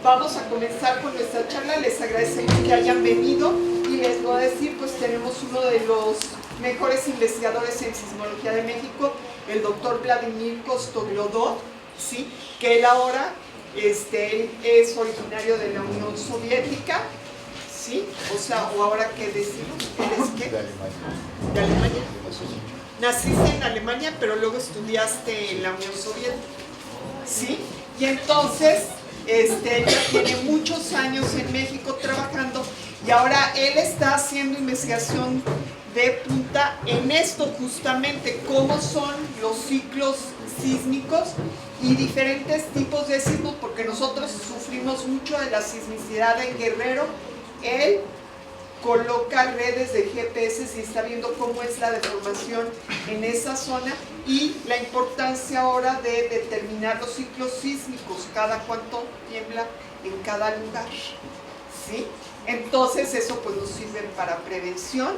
Vamos a comenzar con nuestra charla. Les agradecemos que hayan venido y les voy a decir, pues tenemos uno de los mejores investigadores en sismología de México, el doctor Vladimir Kostoglodov, ¿sí? Que él ahora él es originario de la Unión Soviética, ¿sí? O sea, o ahora qué decimos, ¿él es qué? De Alemania. ¿De Alemania? Naciste en Alemania, pero luego estudiaste en la Unión Soviética, ¿sí? Y entonces él ya tiene muchos años en México trabajando y ahora él está haciendo investigación de punta en esto justamente, cómo son los ciclos sísmicos y diferentes tipos de sismos, porque nosotros sufrimos mucho de la sismicidad en Guerrero. Él coloca redes de GPS y está viendo cómo es la deformación en esa zona y la importancia ahora de determinar los ciclos sísmicos, cada cuánto tiembla en cada lugar, ¿sí? Entonces eso pues nos sirve para prevención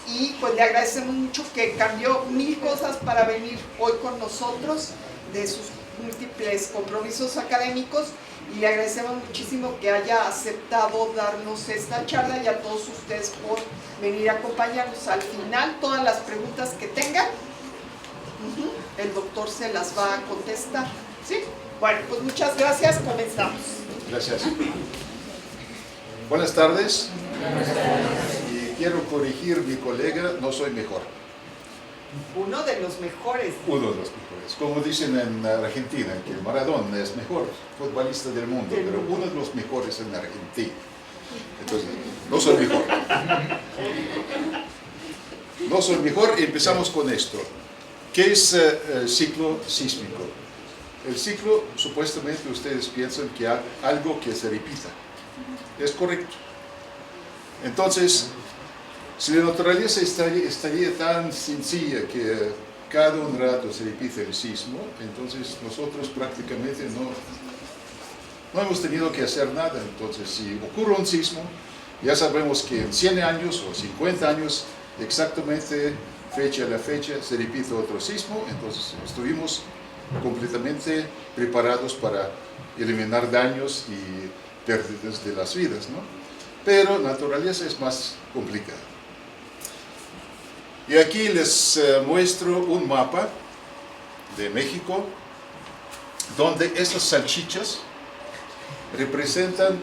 y pues le agradecemos mucho que cambió 1000 cosas para venir hoy con nosotros de sus múltiples compromisos académicos. Y le agradecemos muchísimo que haya aceptado darnos esta charla y a todos ustedes por venir a acompañarnos. Al final, todas las preguntas que tengan, el doctor se las va a contestar, ¿sí? Bueno, pues muchas gracias, comenzamos. Gracias. Buenas tardes. Y quiero corregir mi colega, no soy mejor. Uno de los mejores. Uno de los mejores. Como dicen en Argentina, que Maradona es mejor futbolista del mundo, pero uno de los mejores en Argentina. Entonces, no soy mejor. No soy mejor y empezamos con esto. ¿Qué es el ciclo sísmico? El ciclo, supuestamente ustedes piensan que hay algo que se repita. Es correcto. Entonces, si la naturaleza estaría tan sencilla que cada un rato se repite el sismo, entonces nosotros prácticamente no hemos tenido que hacer nada. Entonces, si ocurre un sismo, ya sabemos que en 100 años o 50 años, exactamente fecha a la fecha, se repite otro sismo, entonces estuvimos completamente preparados para eliminar daños y pérdidas de las vidas, ¿no? Pero la naturaleza es más complicada. Y aquí les muestro un mapa de México donde estas salchichas representan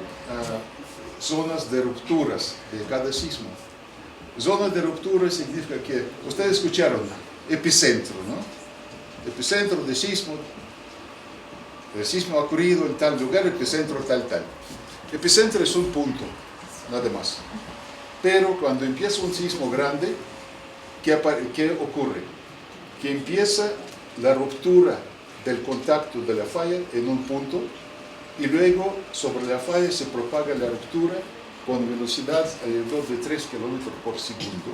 zonas de rupturas de cada sismo. Zonas de ruptura significa que, ustedes escucharon, epicentro, ¿no? Epicentro de sismo, el sismo ha ocurrido en tal lugar, epicentro tal. Epicentro es un punto, nada más. Pero cuando empieza un sismo grande, ¿qué ocurre? Que empieza la ruptura del contacto de la falla en un punto y luego sobre la falla se propaga la ruptura con velocidad alrededor de 3 kilómetros por segundo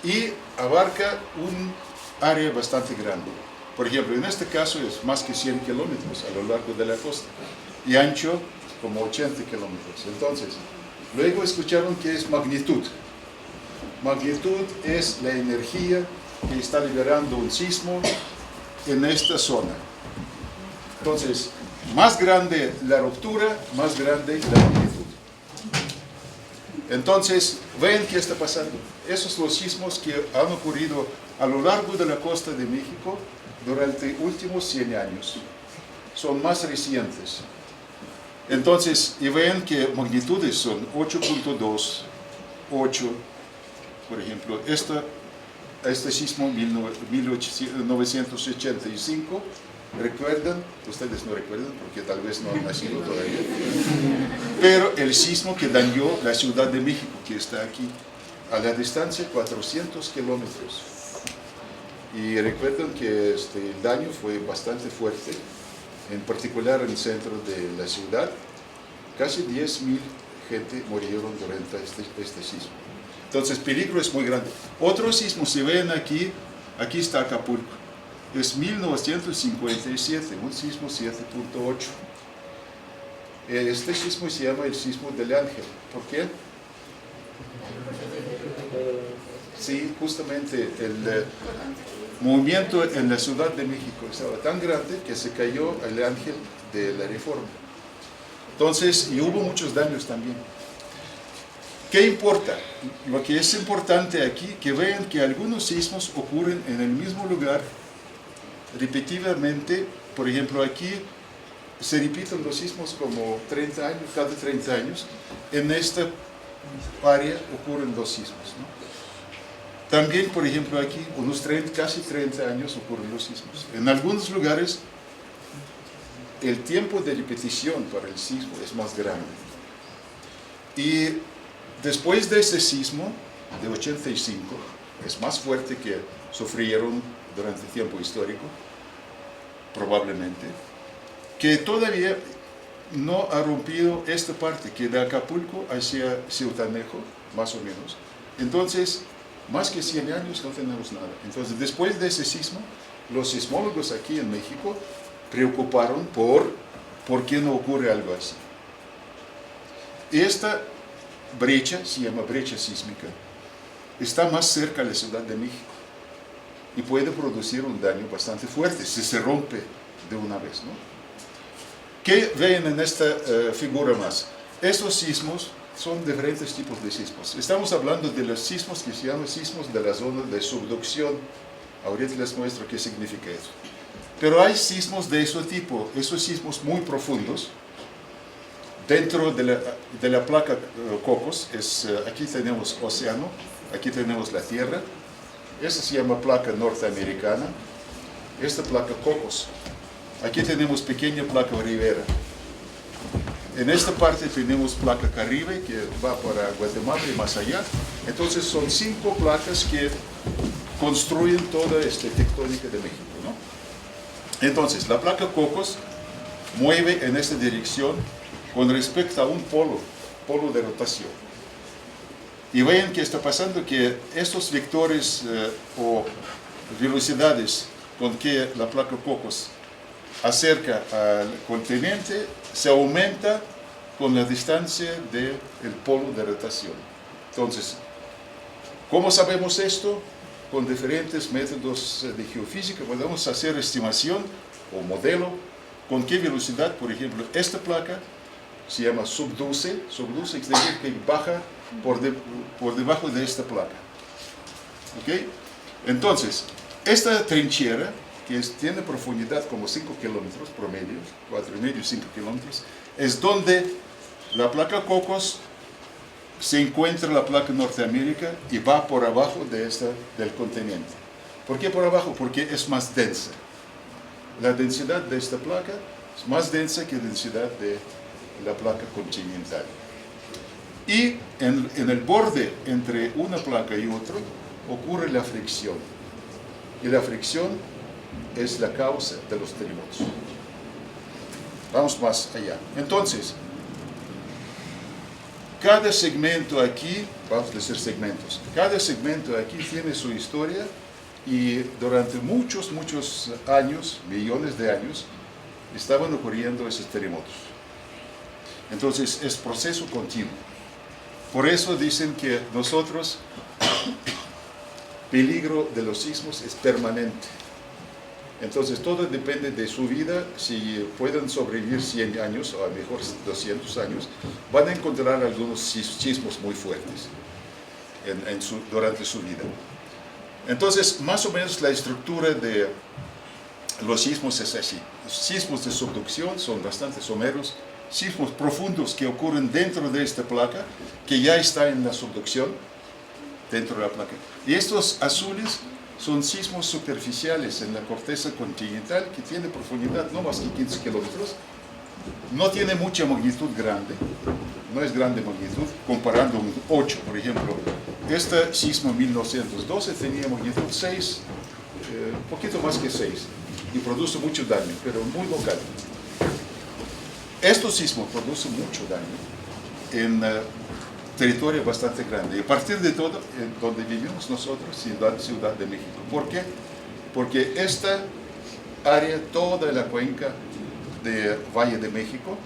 y abarca un área bastante grande. Por ejemplo, en este caso es más que 100 kilómetros a lo largo de la costa y ancho como 80 kilómetros. Entonces, luego escucharon que es magnitud. Magnitud es la energía que está liberando un sismo en esta zona. Entonces, más grande la ruptura, más grande la magnitud. Entonces, ven qué está pasando. Esos son los sismos que han ocurrido a lo largo de la costa de México durante los últimos 100 años. Son más recientes. Entonces, y ven que magnitudes son 8.2, 8, por ejemplo, este sismo 1985, ¿recuerdan? Ustedes no recuerdan porque tal vez no han nacido todavía. Pero el sismo que dañó la Ciudad de México, que está aquí, a la distancia 400 kilómetros. Y recuerdan que el daño fue bastante fuerte, en particular en el centro de la ciudad. Casi 10.000 gente murieron durante este sismo. Entonces, el peligro es muy grande. Otro sismo, si ven aquí está Acapulco. Es 1957, un sismo 7.8. Este sismo se llama el sismo del Ángel. ¿Por qué? Sí, justamente el movimiento en la Ciudad de México estaba tan grande que se cayó el Ángel de la Reforma. Entonces, y hubo muchos daños también. ¿Qué importa? Lo que es importante aquí, que vean que algunos sismos ocurren en el mismo lugar repetidamente. Por ejemplo, aquí se repiten los sismos como 30 años, cada 30 años. En esta área ocurren dos sismos, ¿no? También, por ejemplo, aquí, unos casi 30 años ocurren los sismos. En algunos lugares, el tiempo de repetición para el sismo es más grande. Y después de ese sismo, de 85, es más fuerte que sufrieron durante el tiempo histórico, probablemente, que todavía no ha rompido esta parte, que de Acapulco hacia Zihuatanejo, más o menos. Entonces, más que 100 años no tenemos nada. Entonces, después de ese sismo, los sismólogos aquí en México preocuparon por qué no ocurre algo así. Y esta brecha, se llama brecha sísmica, está más cerca de la Ciudad de México y puede producir un daño bastante fuerte si se rompe de una vez, ¿no? ¿Qué ven en esta figura más? Estos sismos son diferentes tipos de sismos. Estamos hablando de los sismos que se llaman sismos de la zona de subducción. Ahorita les muestro qué significa eso. Pero hay sismos de ese tipo, esos sismos muy profundos, dentro de la placa Cocos. Aquí tenemos océano, aquí tenemos la tierra. Esta se llama placa norteamericana, esta placa Cocos. Aquí tenemos pequeña placa Rivera. En esta parte tenemos placa Caribe, que va para Guatemala y más allá. Entonces son 5 placas que construyen toda esta tectónica de México, ¿no? Entonces, la placa Cocos mueve en esta dirección con respecto a un polo de rotación. Y vean qué está pasando, que estos vectores o velocidades con que la placa Cocos acerca al continente se aumenta con la distancia del polo de rotación. Entonces, ¿cómo sabemos esto? Con diferentes métodos de geofísica podemos hacer estimación o modelo con qué velocidad, por ejemplo, esta placa se llama subduce quiere decir que baja por debajo de esta placa. ¿Ok? Entonces, esta trinchera, que tiene profundidad como 5 kilómetros promedio, 4,5, 5 kilómetros, es donde la placa Cocos se encuentra la placa Norteamérica y va por abajo del continente. ¿Por qué por abajo? Porque es más densa. La densidad de esta placa es más densa que la densidad de la placa continental. Y en el borde entre una placa y otra ocurre la fricción. Y la fricción es la causa de los terremotos. Vamos más allá. Entonces, cada segmento aquí, vamos a decir segmentos, cada segmento aquí tiene su historia y durante muchos años, millones de años, estaban ocurriendo esos terremotos. Entonces, es proceso continuo. Por eso dicen que nosotros, peligro de los sismos es permanente. Entonces, todo depende de su vida. Si pueden sobrevivir 100 años, o a lo mejor 200 años, van a encontrar algunos sismos muy fuertes durante su vida. Entonces, más o menos la estructura de los sismos es así. Los sismos de subducción son bastante someros, sismos profundos que ocurren dentro de esta placa, que ya está en la subducción, dentro de la placa. Y estos azules son sismos superficiales en la corteza continental, que tiene profundidad no más que 15 kilómetros, no tiene mucha magnitud grande, no es grande magnitud, comparando un 8, por ejemplo. Este sismo en 1912 tenía magnitud 6, poquito más que 6, y produce mucho daño, pero muy local. Estos sismos producen mucho daño en territorio bastante grande. Y a partir de todo, donde vivimos nosotros, Ciudad de México. ¿Por qué? Porque esta área, toda la cuenca de Valle de México,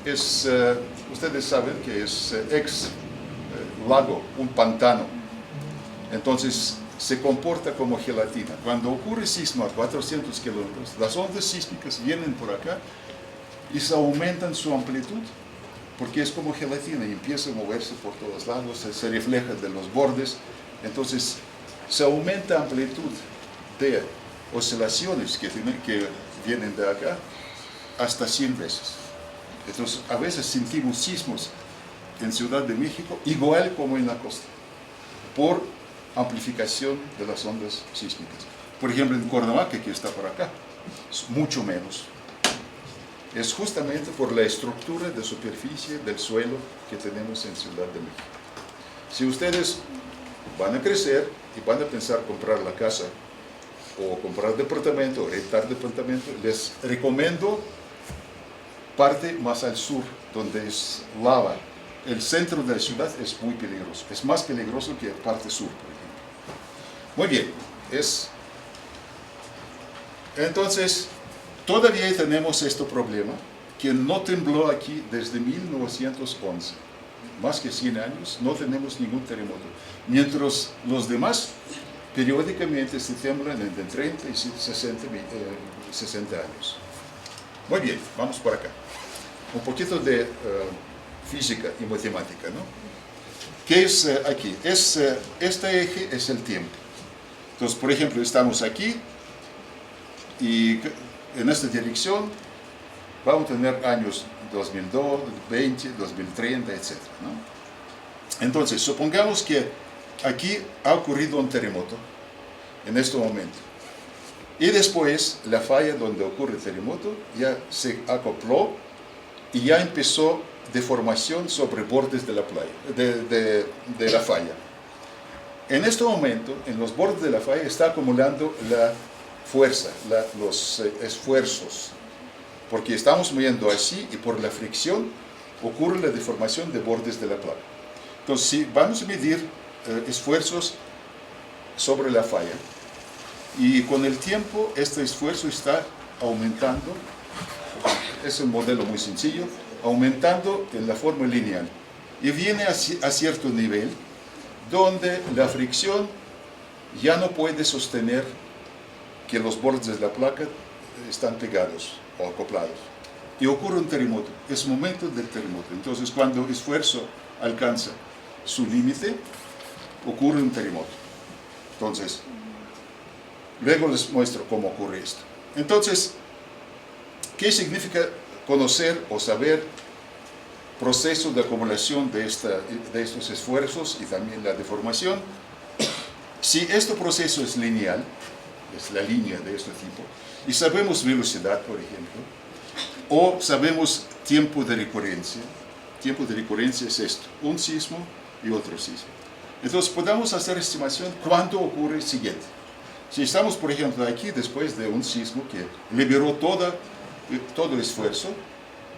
ustedes saben que es ex lago, un pantano. Entonces se comporta como gelatina. Cuando ocurre sismo a 400 kilómetros, las ondas sísmicas vienen por acá y se aumentan su amplitud, porque es como gelatina y empieza a moverse por todos lados, se refleja de los bordes. Entonces se aumenta la amplitud de oscilaciones que vienen de acá hasta 100 veces. Entonces a veces sentimos sismos en Ciudad de México igual como en la costa, por amplificación de las ondas sísmicas. Por ejemplo, en Cuernavaca, que está por acá, es mucho menos. Es justamente por la estructura de superficie del suelo que tenemos en Ciudad de México. Si ustedes van a crecer y van a pensar comprar la casa o comprar departamento o rentar departamento, les recomiendo parte más al sur, donde es lava. El centro de la ciudad es muy peligroso, es más peligroso que la parte sur, por ejemplo. Muy bien, entonces todavía tenemos este problema, que no tembló aquí desde 1911, más que 100 años, no tenemos ningún terremoto, mientras los demás periódicamente se temblan entre 30 y 60 años. Muy bien, vamos por acá. Un poquito de física y matemática, ¿no? ¿Qué es aquí? Este eje es el tiempo. Entonces, por ejemplo, estamos aquí y en esta dirección vamos a tener años 2002, 20, 2030, etc., ¿no? Entonces, supongamos que aquí ha ocurrido un terremoto en este momento. Y después, la falla donde ocurre el terremoto ya se acopló y ya empezó deformación sobre bordes de la playa, de la falla. En este momento, en los bordes de la falla está acumulando la fuerza, los esfuerzos, porque estamos moviendo así y por la fricción ocurre la deformación de bordes de la playa. Entonces, si vamos a medir esfuerzos sobre la falla, y con el tiempo este esfuerzo está aumentando, es un modelo muy sencillo, aumentando en la forma lineal, y viene a cierto nivel donde la fricción ya no puede sostener que los bordes de la placa están pegados o acoplados, y ocurre un terremoto, es momento del terremoto. Entonces, cuando el esfuerzo alcanza su límite, ocurre un terremoto. Entonces, luego les muestro cómo ocurre esto. Entonces, ¿qué significa conocer o saber proceso de acumulación de estos esfuerzos y también la deformación? Si este proceso es lineal, es la línea de este tipo, y sabemos velocidad, por ejemplo, o sabemos tiempo de recurrencia es esto, un sismo y otro sismo. Entonces podemos hacer estimación cuándo ocurre el siguiente. Si estamos, por ejemplo, aquí después de un sismo que liberó todo el esfuerzo,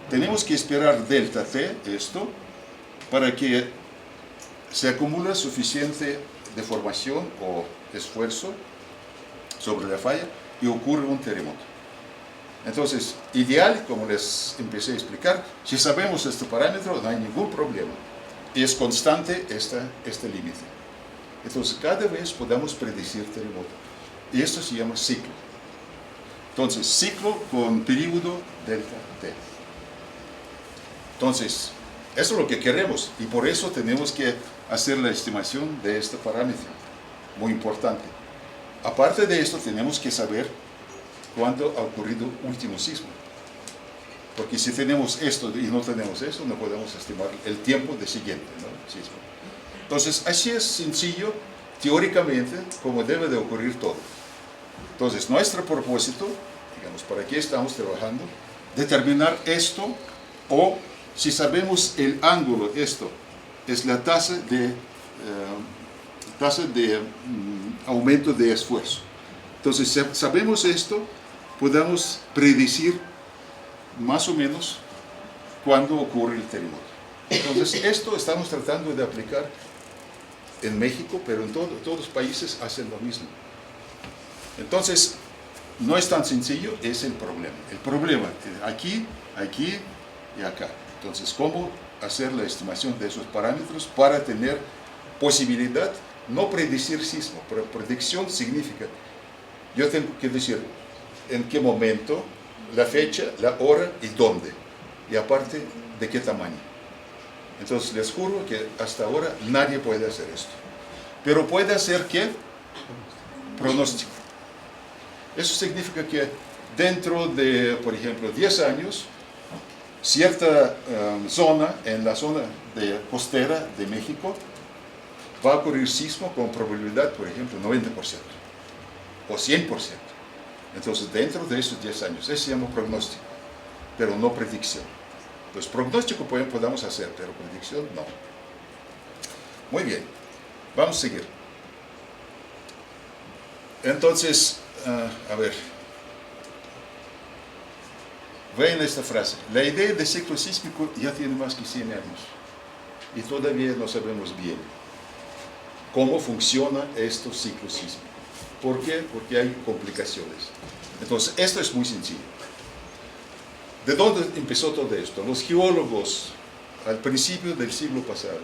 tenemos que esperar delta T, esto, para que se acumule suficiente deformación o esfuerzo sobre la falla y ocurre un terremoto. Entonces, ideal, como les empecé a explicar, si sabemos este parámetro no hay ningún problema. Y es constante este límite. Entonces, cada vez podemos predecir terremoto. Y esto se llama ciclo. Entonces, ciclo con periodo delta T. Entonces, eso es lo que queremos. Y por eso tenemos que hacer la estimación de este parámetro. Muy importante. Aparte de esto, tenemos que saber cuándo ha ocurrido último sismo. Porque si tenemos esto y no tenemos esto, no podemos estimar el tiempo de siguiente, ¿no?, sismo. Entonces, así es sencillo, teóricamente, como debe de ocurrir todo. Entonces, nuestro propósito, digamos, ¿para qué estamos trabajando? Determinar esto, o si sabemos el ángulo, esto es la tasa de aumento de esfuerzo. Entonces, si sabemos esto, podemos predecir más o menos cuándo ocurre el terremoto. Entonces, esto estamos tratando de aplicar en México, pero en todos los países hacen lo mismo. Entonces, no es tan sencillo, es el problema. El problema es aquí, aquí y acá. Entonces, ¿cómo hacer la estimación de esos parámetros para tener posibilidad, no predecir sismo, pero predicción significa, yo tengo que decir en qué momento, la fecha, la hora y dónde, y aparte de qué tamaño. Entonces les juro que hasta ahora nadie puede hacer esto. Pero puede hacer ¿qué? Pronóstico. Eso significa que dentro de, por ejemplo, 10 años, cierta zona, en la zona costera de México, va a ocurrir sismo con probabilidad, por ejemplo, 90% o 100%. Entonces, dentro de esos 10 años, eso se llama pronóstico, pero no predicción. Pues pronóstico podemos hacer, pero predicción no. Muy bien, vamos a seguir. Entonces, a ver, vean esta frase. La idea de ciclo sísmico ya tiene más que 100 años y todavía no sabemos bien cómo funciona estos ciclos sísmicos. ¿Por qué? Porque hay complicaciones. Entonces, esto es muy sencillo. ¿De dónde empezó todo esto? Los geólogos, al principio del siglo pasado,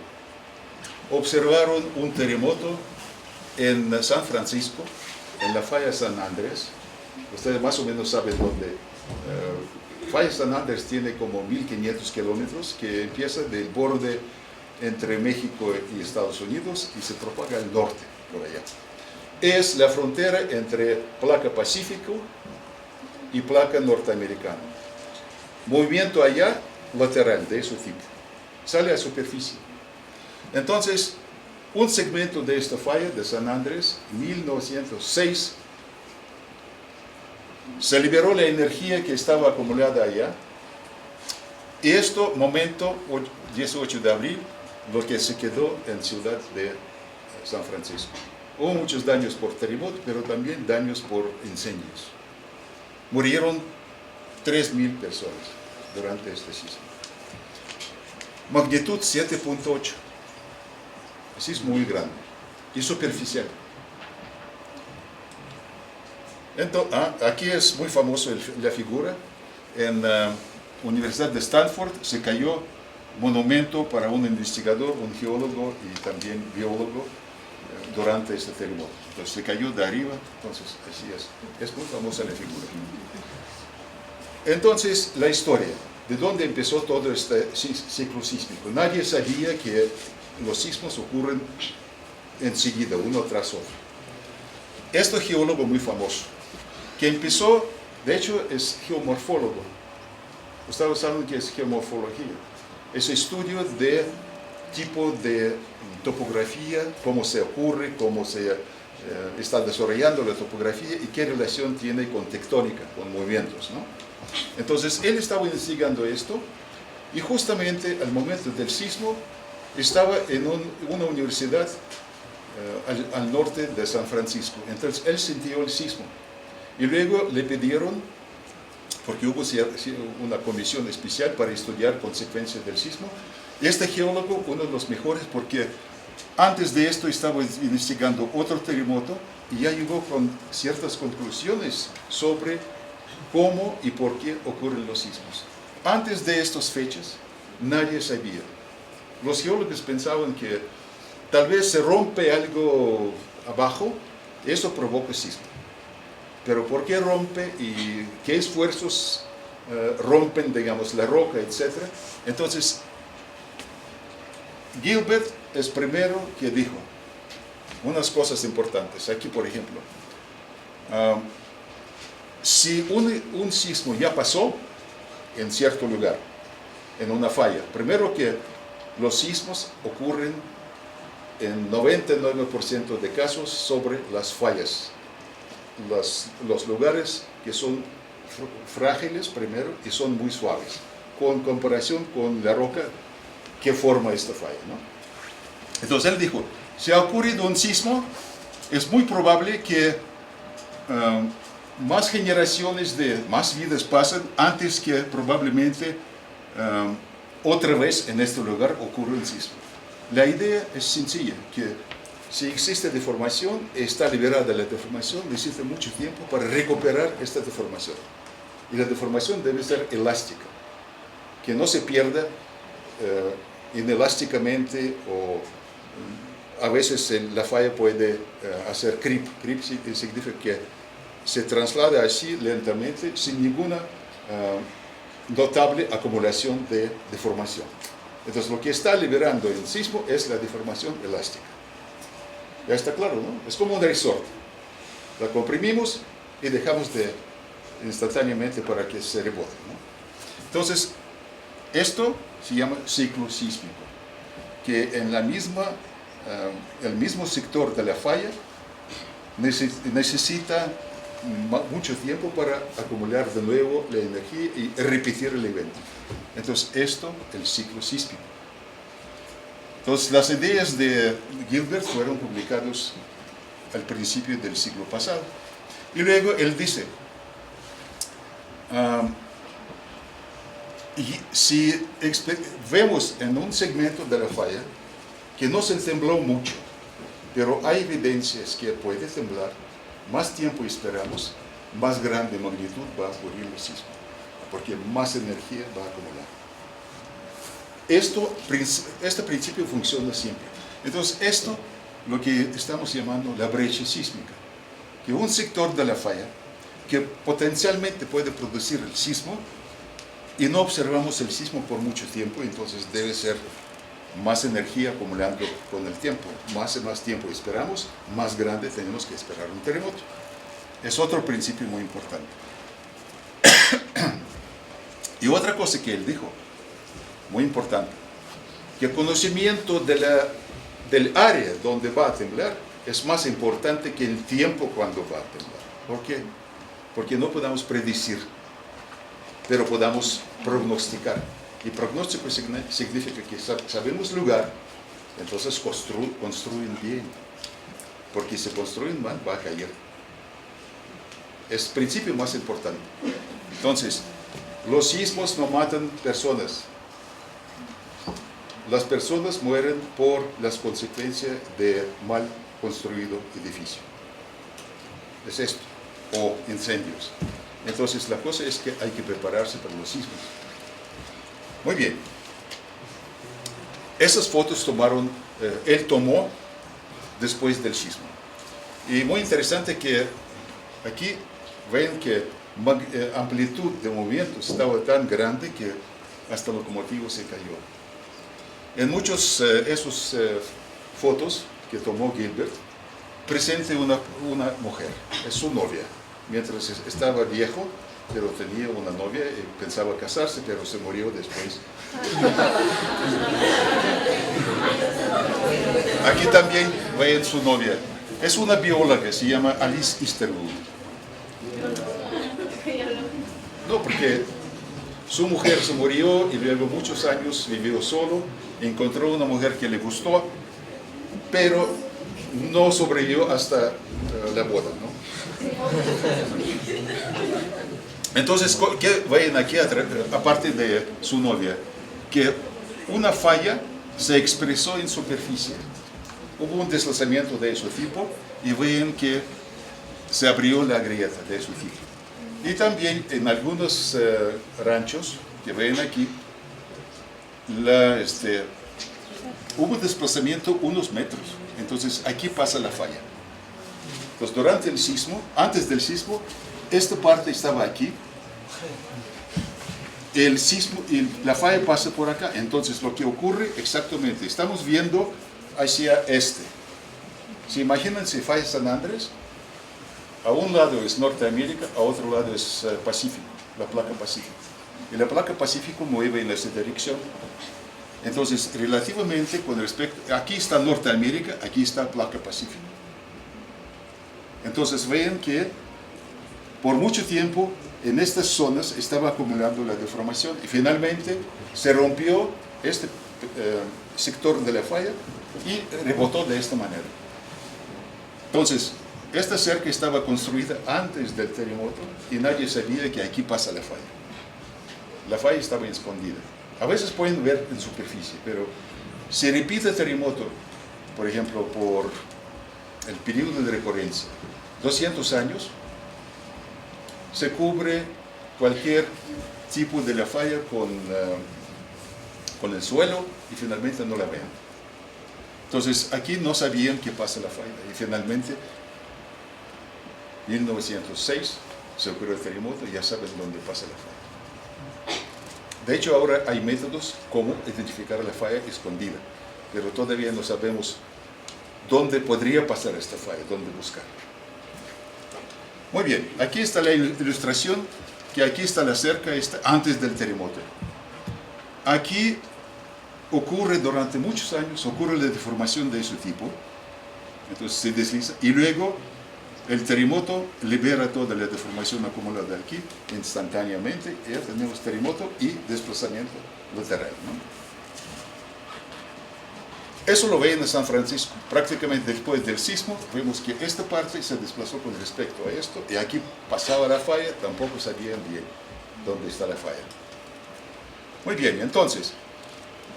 observaron un terremoto en San Francisco, en la falla San Andrés. Ustedes más o menos saben dónde. Falla San Andrés tiene como 1500 kilómetros, que empieza del borde entre México y Estados Unidos y se propaga al norte, por allá. Es la frontera entre placa Pacífico y placa norteamericana. Movimiento allá, lateral, de ese tipo. Sale a superficie. Entonces, un segmento de esta falla de San Andrés, 1906, se liberó la energía que estaba acumulada allá. Y esto, momento, 18 de abril, lo que se quedó en ciudad de San Francisco. Hubo muchos daños por terremoto, pero también daños por incendios. Murieron 3,000 personas durante este sismo. Magnitud 7.8. Sismo muy grande y superficial. Entonces, aquí es muy famoso la figura. En la Universidad de Stanford se cayó monumento para un investigador, un geólogo y también biólogo durante este terremoto. Entonces se cayó de arriba, entonces así es muy famosa la figura. Entonces la historia, ¿de dónde empezó todo este ciclo sísmico? Nadie sabía que los sismos ocurren enseguida, uno tras otro. Este geólogo muy famoso, que empezó, de hecho es geomorfólogo. Ustedes saben qué es geomorfología. Es estudio de tipo de topografía, cómo se ocurre, cómo se está desarrollando la topografía y qué relación tiene con tectónica, con movimientos, ¿no? Entonces, él estaba investigando esto y justamente al momento del sismo estaba en una universidad al norte de San Francisco. Entonces, él sintió el sismo y luego le pidieron, porque hubo una comisión especial para estudiar consecuencias del sismo, y este geólogo, uno de los mejores, porque antes de esto estaba investigando otro terremoto y ya llegó con ciertas conclusiones sobre cómo y por qué ocurren los sismos. Antes de estas fechas, nadie sabía. Los geólogos pensaban que tal vez se rompe algo abajo, eso provoca sismo. Pero ¿por qué rompe y qué esfuerzos rompen, digamos, la roca, etcétera? Entonces, Gilbert es primero que dijo unas cosas importantes. Aquí, por ejemplo, si un sismo ya pasó en cierto lugar, en una falla, primero que los sismos ocurren en 99% de casos sobre las fallas, los lugares que son frágiles primero y son muy suaves, con comparación con la roca que forma esta falla, ¿no? Entonces él dijo, si ha ocurrido un sismo, es muy probable que más generaciones más vidas pasan antes que probablemente otra vez en este lugar ocurra un sismo. La idea es sencilla, que si existe deformación, está liberada la deformación, necesita mucho tiempo para recuperar esta deformación. Y la deformación debe ser elástica, que no se pierda inelásticamente o a veces la falla puede hacer creep. Creep significa que se traslada así lentamente sin ninguna notable acumulación de deformación. Entonces lo que está liberando el sismo es la deformación elástica. Ya está claro, ¿no? Es como un resort. La comprimimos y dejamos instantáneamente para que se rebote, ¿no? Entonces, esto se llama ciclo sísmico, que en el mismo sector de la falla necesita mucho tiempo para acumular de nuevo la energía y repetir el evento. Entonces, esto es el ciclo sísmico. Entonces, las ideas de Gilbert fueron publicadas al principio del siglo pasado. Y luego él dice, y si vemos en un segmento de la falla que no se tembló mucho, pero hay evidencias que puede temblar, más tiempo esperamos, más grande magnitud va a ocurrir el sismo, porque más energía va a acumular. Este principio funciona siempre. Entonces, esto lo que estamos llamando la brecha sísmica, que un sector de la falla que potencialmente puede producir el sismo y no observamos el sismo por mucho tiempo, entonces debe ser más energía acumulando con el tiempo. Más y más tiempo esperamos, más grande tenemos que esperar un terremoto. Es otro principio muy importante. Y otra cosa que él dijo, muy importante, que el conocimiento del área donde va a temblar es más importante que el tiempo cuando va a temblar. ¿Por qué? Porque no podemos predecir, pero podemos prognosticar. Y pronóstico significa que sabemos lugar, entonces construyen bien. Porque si construyen mal, va a caer. Es el principio más importante. Entonces, los sismos no matan personas. Las personas mueren por las consecuencias de mal construido edificio. Es esto. O incendios. Entonces, la cosa es que hay que prepararse para los sismos. Muy bien. Esas fotos él tomó después del sismo. Y muy interesante que aquí ven que amplitud de movimiento estaba tan grande que hasta el locomotivo se cayó. En muchos esos fotos que tomó Gilbert, presenta una mujer, es su novia. Mientras estaba viejo, pero tenía una novia y pensaba casarse, pero se murió después. Aquí también ven su novia. Es una bióloga, se llama Alice Easterwood. No, porque su mujer se murió y luego muchos años vivió solo, encontró una mujer que le gustó, pero no sobrevivió hasta la boda, ¿no? Entonces, ¿qué ven aquí, aparte de su novia? Que una falla se expresó en superficie. Hubo un deslizamiento de ese tipo y ven que se abrió la grieta de ese tipo. Y también en algunos ranchos que ven aquí, hubo desplazamiento unos metros. Entonces, aquí pasa la falla. Entonces, durante el sismo, antes del sismo, esta parte estaba aquí, el sismo y la falla pasa por acá. Entonces lo que ocurre exactamente, estamos viendo hacia este. Si imagínense falla San Andrés, a un lado es Norteamérica, a otro lado es Pacífico, la placa Pacífico. Y la placa Pacífico mueve en esa dirección. Entonces, relativamente, con respecto, aquí está Norteamérica, aquí está placa Pacífico. Entonces ven que por mucho tiempo en estas zonas estaba acumulando la deformación y finalmente se rompió este sector de la falla y rebotó de esta manera. Entonces, esta cerca estaba construida antes del terremoto y nadie sabía que aquí pasa la falla. La falla estaba escondida. A veces pueden ver en superficie, pero si repite el terremoto, por ejemplo, por el periodo de recurrencia, 200 años, se cubre cualquier tipo de la falla con con el suelo y finalmente no la ven. Entonces aquí no sabían qué pasa la falla y finalmente 1906 se ocurrió el terremoto y ya saben dónde pasa la falla. De hecho ahora hay métodos como identificar la falla escondida, pero todavía no sabemos dónde podría pasar esta falla, dónde buscar. Muy bien, aquí está la ilustración, que aquí está la cerca antes del terremoto. Aquí ocurre durante muchos años, ocurre la deformación de ese tipo, entonces se desliza, y luego el terremoto libera toda la deformación acumulada aquí instantáneamente, y ya tenemos terremoto y desplazamiento lateral, ¿no? Eso lo ven en San Francisco. Prácticamente después del sismo, vemos que esta parte se desplazó con respecto a esto, y aquí pasaba la falla, tampoco sabían bien dónde está la falla. Muy bien, entonces,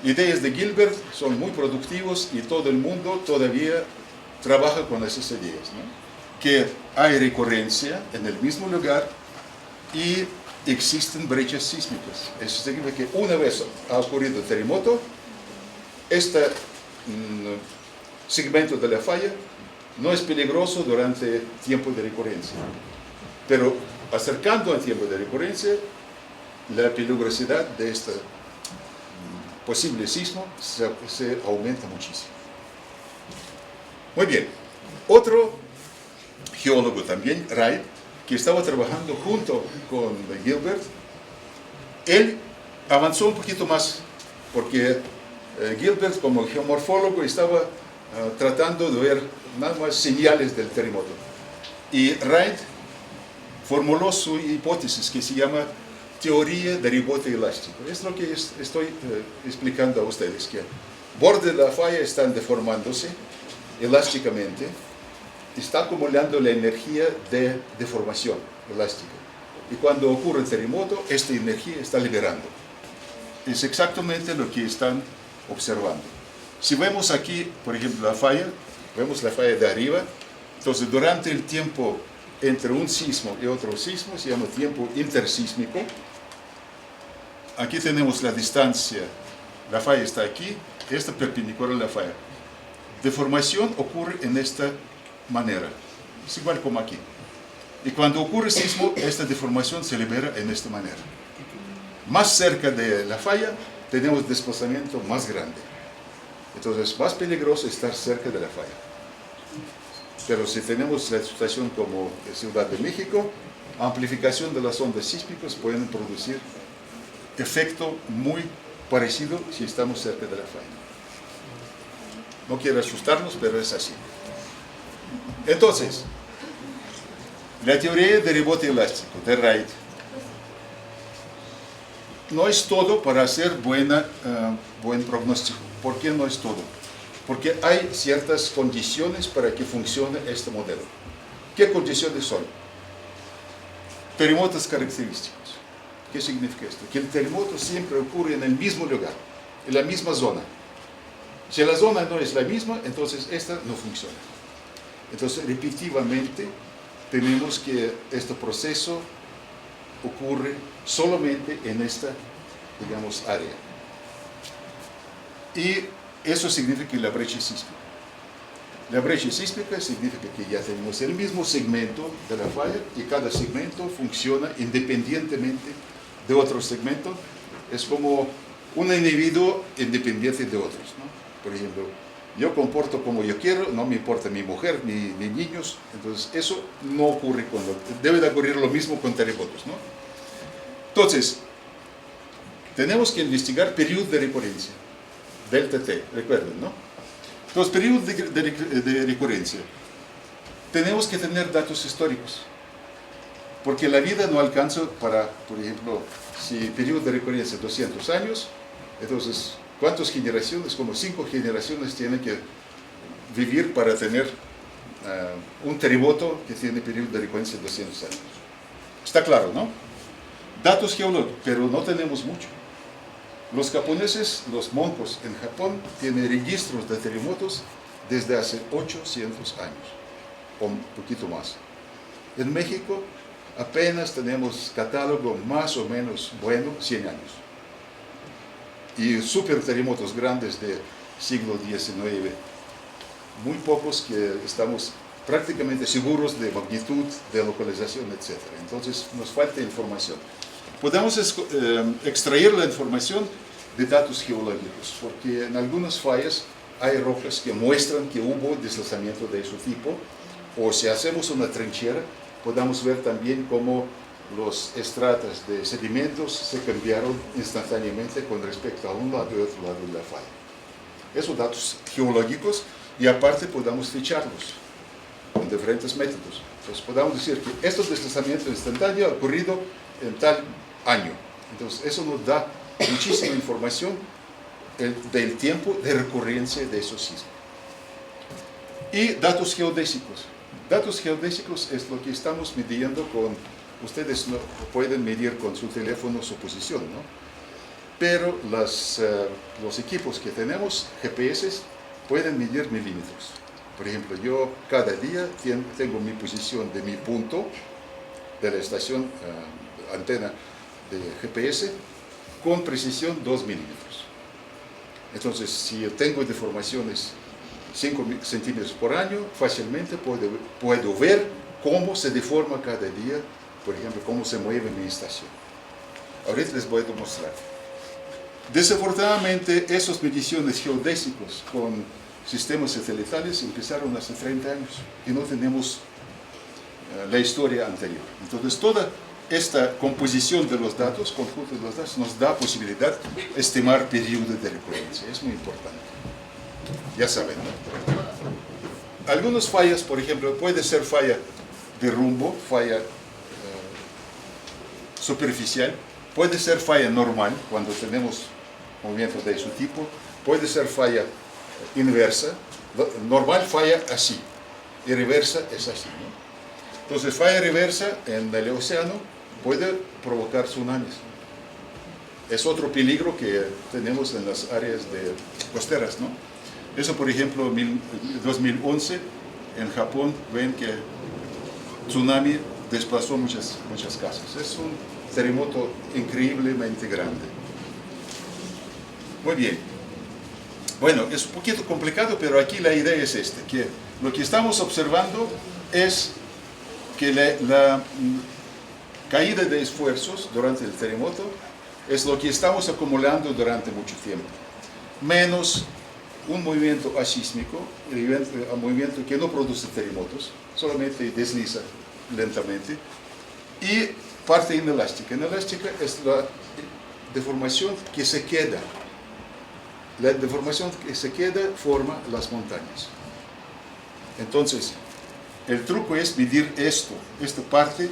ideas de Gilbert son muy productivos y todo el mundo todavía trabaja con esas ideas, ¿no? Que hay recurrencia en el mismo lugar y existen brechas sísmicas. Eso significa que una vez ha ocurrido el terremoto, este segmento de la falla no es peligroso durante tiempo de recurrencia, pero acercando al tiempo de recurrencia, la peligrosidad de este posible sismo se aumenta muchísimo. Muy bien, otro geólogo también, Wright, que estaba trabajando junto con Gilbert, él avanzó un poquito más, porque Gilbert como geomorfólogo estaba tratando de ver nada más señales del terremoto. Y Wright formuló su hipótesis que se llama teoría de rebote elástico. Es lo que estoy explicando a ustedes, que bordes de la falla están deformándose elásticamente, está acumulando la energía de deformación elástica. Y cuando ocurre el terremoto, esta energía está liberando. Es exactamente lo que están observando. Si vemos aquí, por ejemplo, la falla, vemos la falla de arriba, entonces durante el tiempo entre un sismo y otro sismo, se llama tiempo intersísmico. Aquí tenemos la distancia, la falla está aquí, esta perpendicular a la falla. Deformación ocurre en esta manera, es igual como aquí. Y cuando ocurre sismo, esta deformación se libera en esta manera. Más cerca de la falla, tenemos desplazamiento más grande. Entonces, más peligroso estar cerca de la falla. Pero si tenemos la situación como Ciudad de México, amplificación de las ondas sísmicas pueden producir efecto muy parecido si estamos cerca de la falla. No quiero asustarnos, pero es así. Entonces, la teoría de rebote elástico de Wright no es todo para hacer buen pronóstico. ¿Por qué no es todo? Porque hay ciertas condiciones para que funcione este modelo. ¿Qué condiciones son? Terremotos característicos. ¿Qué significa esto? Que el terremoto siempre ocurre en el mismo lugar, en la misma zona. Si la zona no es la misma, entonces esta no funciona. Entonces, repetitivamente, tenemos que este proceso ocurre solamente en esta, digamos, área. Y eso significa la brecha sísmica. La brecha sísmica significa que ya tenemos el mismo segmento de la falla y cada segmento funciona independientemente de otro segmento. Es como un individuo independiente de otros, ¿no? Por ejemplo, yo comporto como yo quiero, no me importa mi mujer, ni niños, entonces eso no ocurre debe de ocurrir lo mismo con terremotos, ¿no? Entonces, tenemos que investigar periodos de recurrencia, delta T, recuerden, ¿no? Los periodos de recurrencia, tenemos que tener datos históricos, porque la vida no alcanza para, por ejemplo, si periodo de recurrencia 200 años, entonces, ¿cuántas generaciones? Como 5 generaciones tienen que vivir para tener un terremoto que tiene periodo de recurrencia de 200 años. Está claro, ¿no? Datos geológicos, pero no tenemos mucho. Los japoneses, los monjos en Japón, tienen registros de terremotos desde hace 800 años, o un poquito más. En México apenas tenemos catálogo más o menos bueno, 100 años. y super terremotos grandes del siglo XIX, muy pocos que estamos prácticamente seguros de magnitud, de localización, etc. Entonces nos falta información. Podemos extraer la información de datos geológicos, porque en algunas fallas hay rocas que muestran que hubo deslizamiento de ese tipo, o si hacemos una trinchera, podamos ver también cómo los estratos de sedimentos se cambiaron instantáneamente con respecto a un lado y otro lado de la falla. Esos datos geológicos, y aparte podamos ficharlos con diferentes métodos. Entonces podamos decir que este deslizamiento instantáneo ha ocurrido en tal año. Entonces eso nos da muchísima información del tiempo de recurrencia de esos sismos. Y datos geodésicos. Datos geodésicos es lo que estamos midiendo con, ustedes no pueden medir con su teléfono su posición, ¿no? Pero los equipos que tenemos, GPS, pueden medir milímetros. Por ejemplo, yo cada día tengo mi posición de mi punto de la estación antena de GPS con precisión 2 milímetros. Entonces, si yo tengo deformaciones 5 centímetros por año, fácilmente puedo ver cómo se deforma cada día, por ejemplo, cómo se mueve mi estación. Ahorita les voy a mostrar. Desafortunadamente, esas mediciones geodésicas con sistemas satelitales empezaron hace 30 años y no tenemos la historia anterior. Entonces, toda esta composición de los datos, conjunto de los datos, nos da posibilidad de estimar periodo de recurrencia. Es muy importante. Ya saben, ¿no? Algunas fallas, por ejemplo, puede ser falla de rumbo, falla superficial, puede ser falla normal, cuando tenemos movimientos de ese tipo, puede ser falla inversa, normal falla así, y reversa es así, ¿no? Entonces, falla reversa en el océano puede provocar tsunamis. Es otro peligro que tenemos en las áreas costeras, ¿no? Eso, por ejemplo, en 2011, en Japón, ven que tsunami desplazó muchas casas. Es un terremoto increíblemente grande. Muy bien. Bueno, es un poquito complicado, pero aquí la idea es que lo que estamos observando es que la caída de esfuerzos durante el terremoto es lo que estamos acumulando durante mucho tiempo, menos un movimiento asísmico, un movimiento que no produce terremotos, solamente desliza lentamente, y parte inelástica. Inelástica es la deformación que se queda. La deformación que se queda forma las montañas. Entonces, el truco es medir esta parte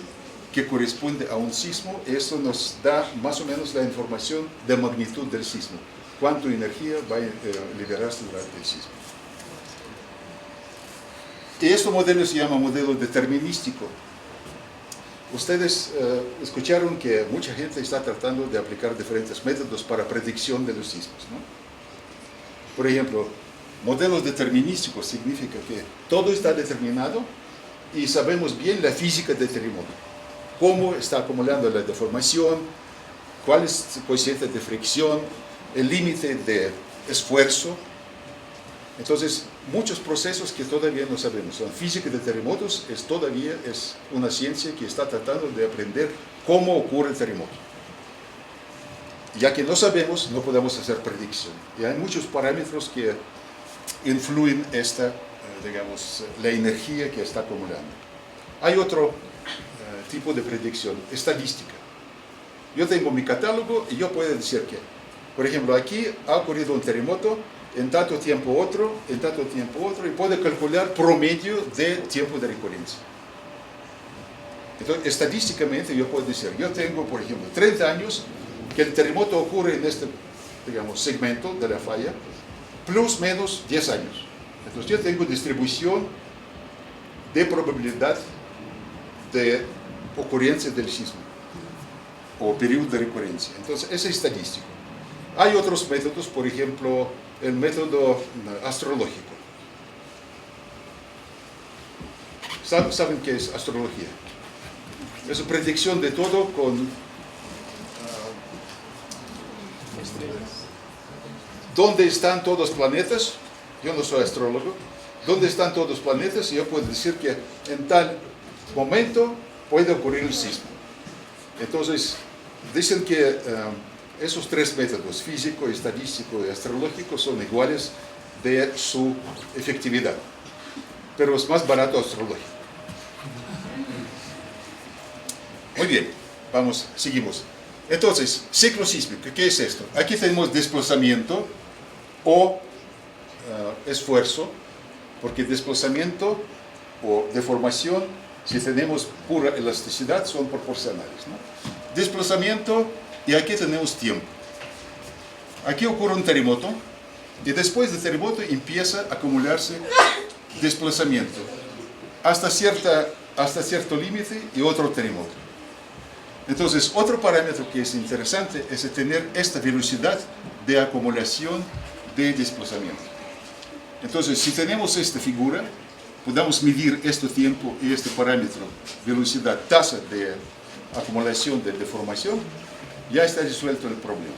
que corresponde a un sismo. Esto nos da más o menos la información de magnitud del sismo, cuánta energía va a liberarse durante el sismo. Y este modelo se llama modelo determinístico. Ustedes escucharon que mucha gente está tratando de aplicar diferentes métodos para predicción de los sismos, ¿no? Por ejemplo, modelos determinísticos significa que todo está determinado y sabemos bien la física del terremoto, cómo está acumulando la deformación, cuál es el coeficiente de fricción, el límite de esfuerzo. Entonces, muchos procesos que todavía no sabemos. La física de terremotos todavía es una ciencia que está tratando de aprender cómo ocurre el terremoto. Ya que no sabemos, no podemos hacer predicción. Y hay muchos parámetros que influyen la energía que está acumulando. Hay otro tipo de predicción, estadística. Yo tengo mi catálogo y yo puedo decir que, por ejemplo, aquí ha ocurrido un terremoto, en tanto tiempo otro, y puedo calcular promedio de tiempo de recurrencia. Entonces, estadísticamente yo puedo decir, yo tengo, por ejemplo, 30 años que el terremoto ocurre en este, segmento de la falla, plus menos 10 años. Entonces yo tengo distribución de probabilidad de ocurrencia del sismo, o periodo de recurrencia. Entonces, es estadístico. Hay otros métodos, por ejemplo, el método astrológico. ¿Saben qué es astrología? Es una predicción de todo con ¿dónde están todos los planetas? Yo no soy astrólogo. ¿Dónde están todos los planetas? Y yo puedo decir que en tal momento puede ocurrir el sismo. Entonces, dicen que esos tres métodos, físico, estadístico y astrológico, son iguales de su efectividad. Pero es más barato astrológico. Muy bien, vamos, seguimos. Entonces, ciclo sísmico, ¿qué es esto? Aquí tenemos desplazamiento o esfuerzo, porque desplazamiento o deformación, si tenemos pura elasticidad, son proporcionales, ¿no? Desplazamiento, y aquí tenemos tiempo. Aquí ocurre un terremoto, y después del terremoto empieza a acumularse desplazamiento, hasta cierto límite y otro terremoto. Entonces, otro parámetro que es interesante es tener esta velocidad de acumulación de desplazamiento. Entonces, si tenemos esta figura, podemos medir este tiempo y este parámetro, velocidad, tasa de acumulación de deformación, ya está resuelto el problema.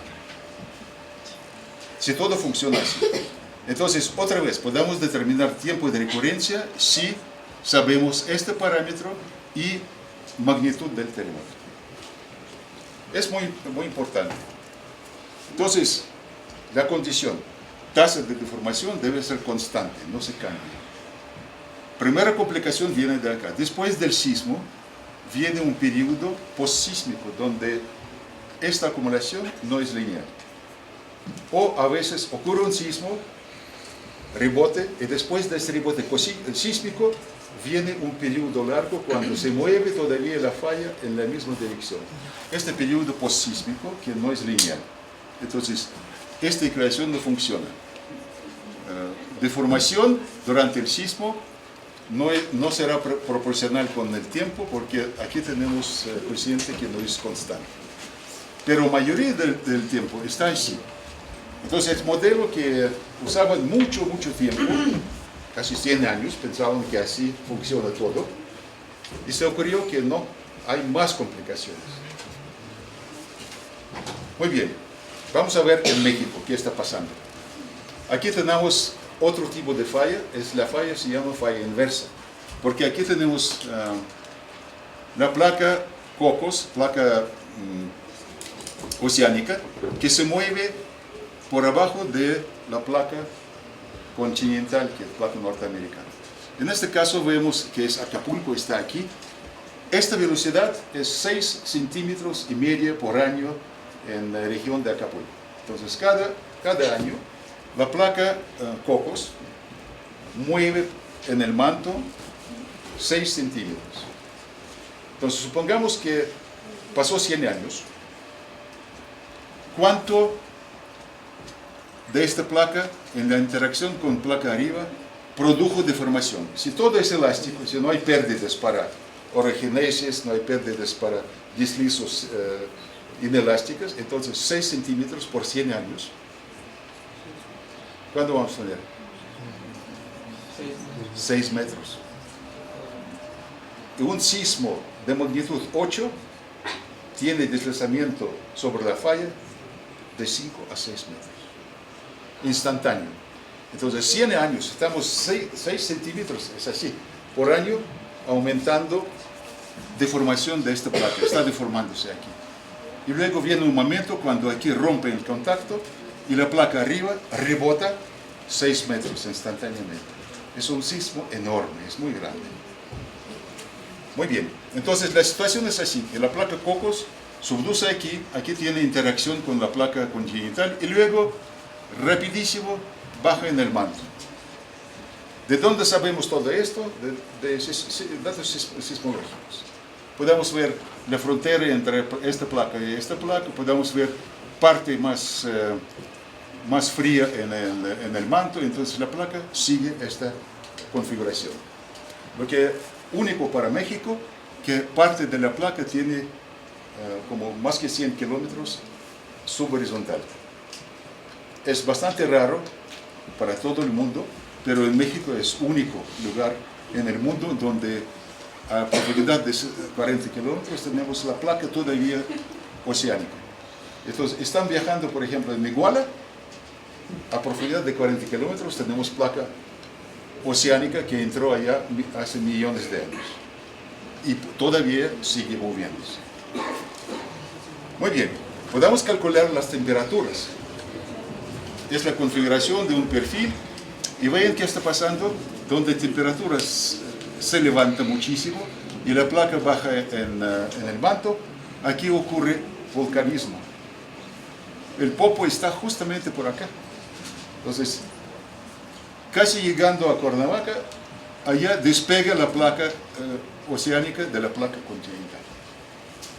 Si todo funciona así. Entonces, otra vez, podemos determinar tiempo de recurrencia si sabemos este parámetro y magnitud del terremoto. Es muy importante. Entonces, la condición, tasa de deformación debe ser constante, no se cambia. Primera complicación viene de acá. Después del sismo, viene un periodo postsísmico donde esta acumulación no es lineal. O a veces ocurre un sismo, rebote, y después de este rebote sísmico, viene un periodo largo cuando se mueve todavía la falla en la misma dirección. Este periodo postsísmico que no es lineal. Entonces, esta ecuación no funciona. Deformación durante el sismo no será proporcional con el tiempo porque aquí tenemos coeficiente que no es constante. Pero la mayoría del tiempo está así. Entonces, el modelo que usaban mucho tiempo, casi 100 años, pensaban que así funciona todo, y se ocurrió que no, hay más complicaciones. Muy bien, vamos a ver en México qué está pasando. Aquí tenemos otro tipo de falla, la falla se llama falla inversa, porque aquí tenemos la placa Cocos, placa oceánica, que se mueve por abajo de la placa continental, que es la placa norteamericana. En este caso vemos que Acapulco está aquí. Esta velocidad es 6,5 centímetros por año en la región de Acapulco. Entonces cada año la placa Cocos mueve en el manto 6 centímetros. Entonces supongamos que pasó 100 años. ¿Cuánto de esta placa en la interacción con placa arriba produjo deformación? Si todo es elástico, si no hay pérdidas para orogenesis, no hay pérdidas para deslizos inelásticas, entonces 6 centímetros por 100 años. ¿Cuándo vamos a tener? 6 metros. Y un sismo de magnitud 8 tiene deslizamiento sobre la falla de 5 a 6 metros. Instantáneo. Entonces, 100 años, estamos 6 centímetros, es así, por año, aumentando deformación de esta placa, está deformándose aquí. Y luego viene un momento cuando aquí rompe el contacto y la placa arriba rebota 6 metros instantáneamente. Es un sismo enorme, es muy grande. Muy bien, entonces la situación es así, que la placa Cocos subduce aquí tiene interacción con la placa continental y luego rapidísimo baja en el manto. ¿De dónde sabemos todo esto? De datos sismológicos. Podemos ver la frontera entre esta placa y esta placa, podemos ver parte más fría en el manto, entonces la placa sigue esta configuración. Lo que es único para México, que parte de la placa tiene como más que 100 kilómetros subhorizontal. Es bastante raro para todo el mundo, pero en México es único lugar en el mundo donde a profundidad de 40 kilómetros tenemos la placa todavía oceánica. Entonces, están viajando, por ejemplo, en Iguala, a profundidad de 40 kilómetros tenemos placa oceánica que entró allá hace millones de años y todavía sigue moviéndose. Muy bien, podemos calcular las temperaturas. Es la configuración de un perfil y vean qué está pasando, donde temperaturas se levanta muchísimo y la placa baja en el manto. Aquí ocurre volcanismo. El Popo está justamente por acá. Entonces, casi llegando a Cuernavaca, allá despega la placa oceánica de la placa continental.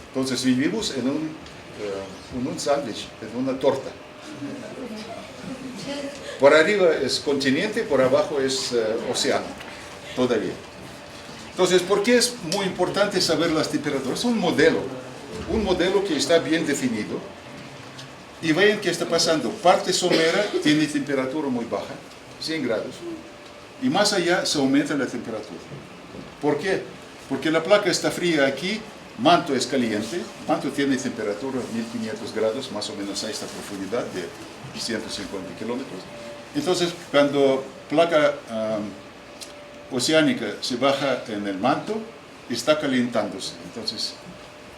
Entonces vivimos en un sándwich, en una torta. Por arriba es continente, por abajo es océano, todavía. Entonces, ¿por qué es muy importante saber las temperaturas? Es un modelo que está bien definido. Y vean qué está pasando. Parte somera tiene temperatura muy baja, 100 grados. Y más allá se aumenta la temperatura. ¿Por qué? Porque la placa está fría aquí, manto es caliente, manto tiene temperatura 1500 grados, más o menos a esta profundidad de 150 kilómetros. Entonces, cuando placa oceánica se baja en el manto, está calentándose. Entonces,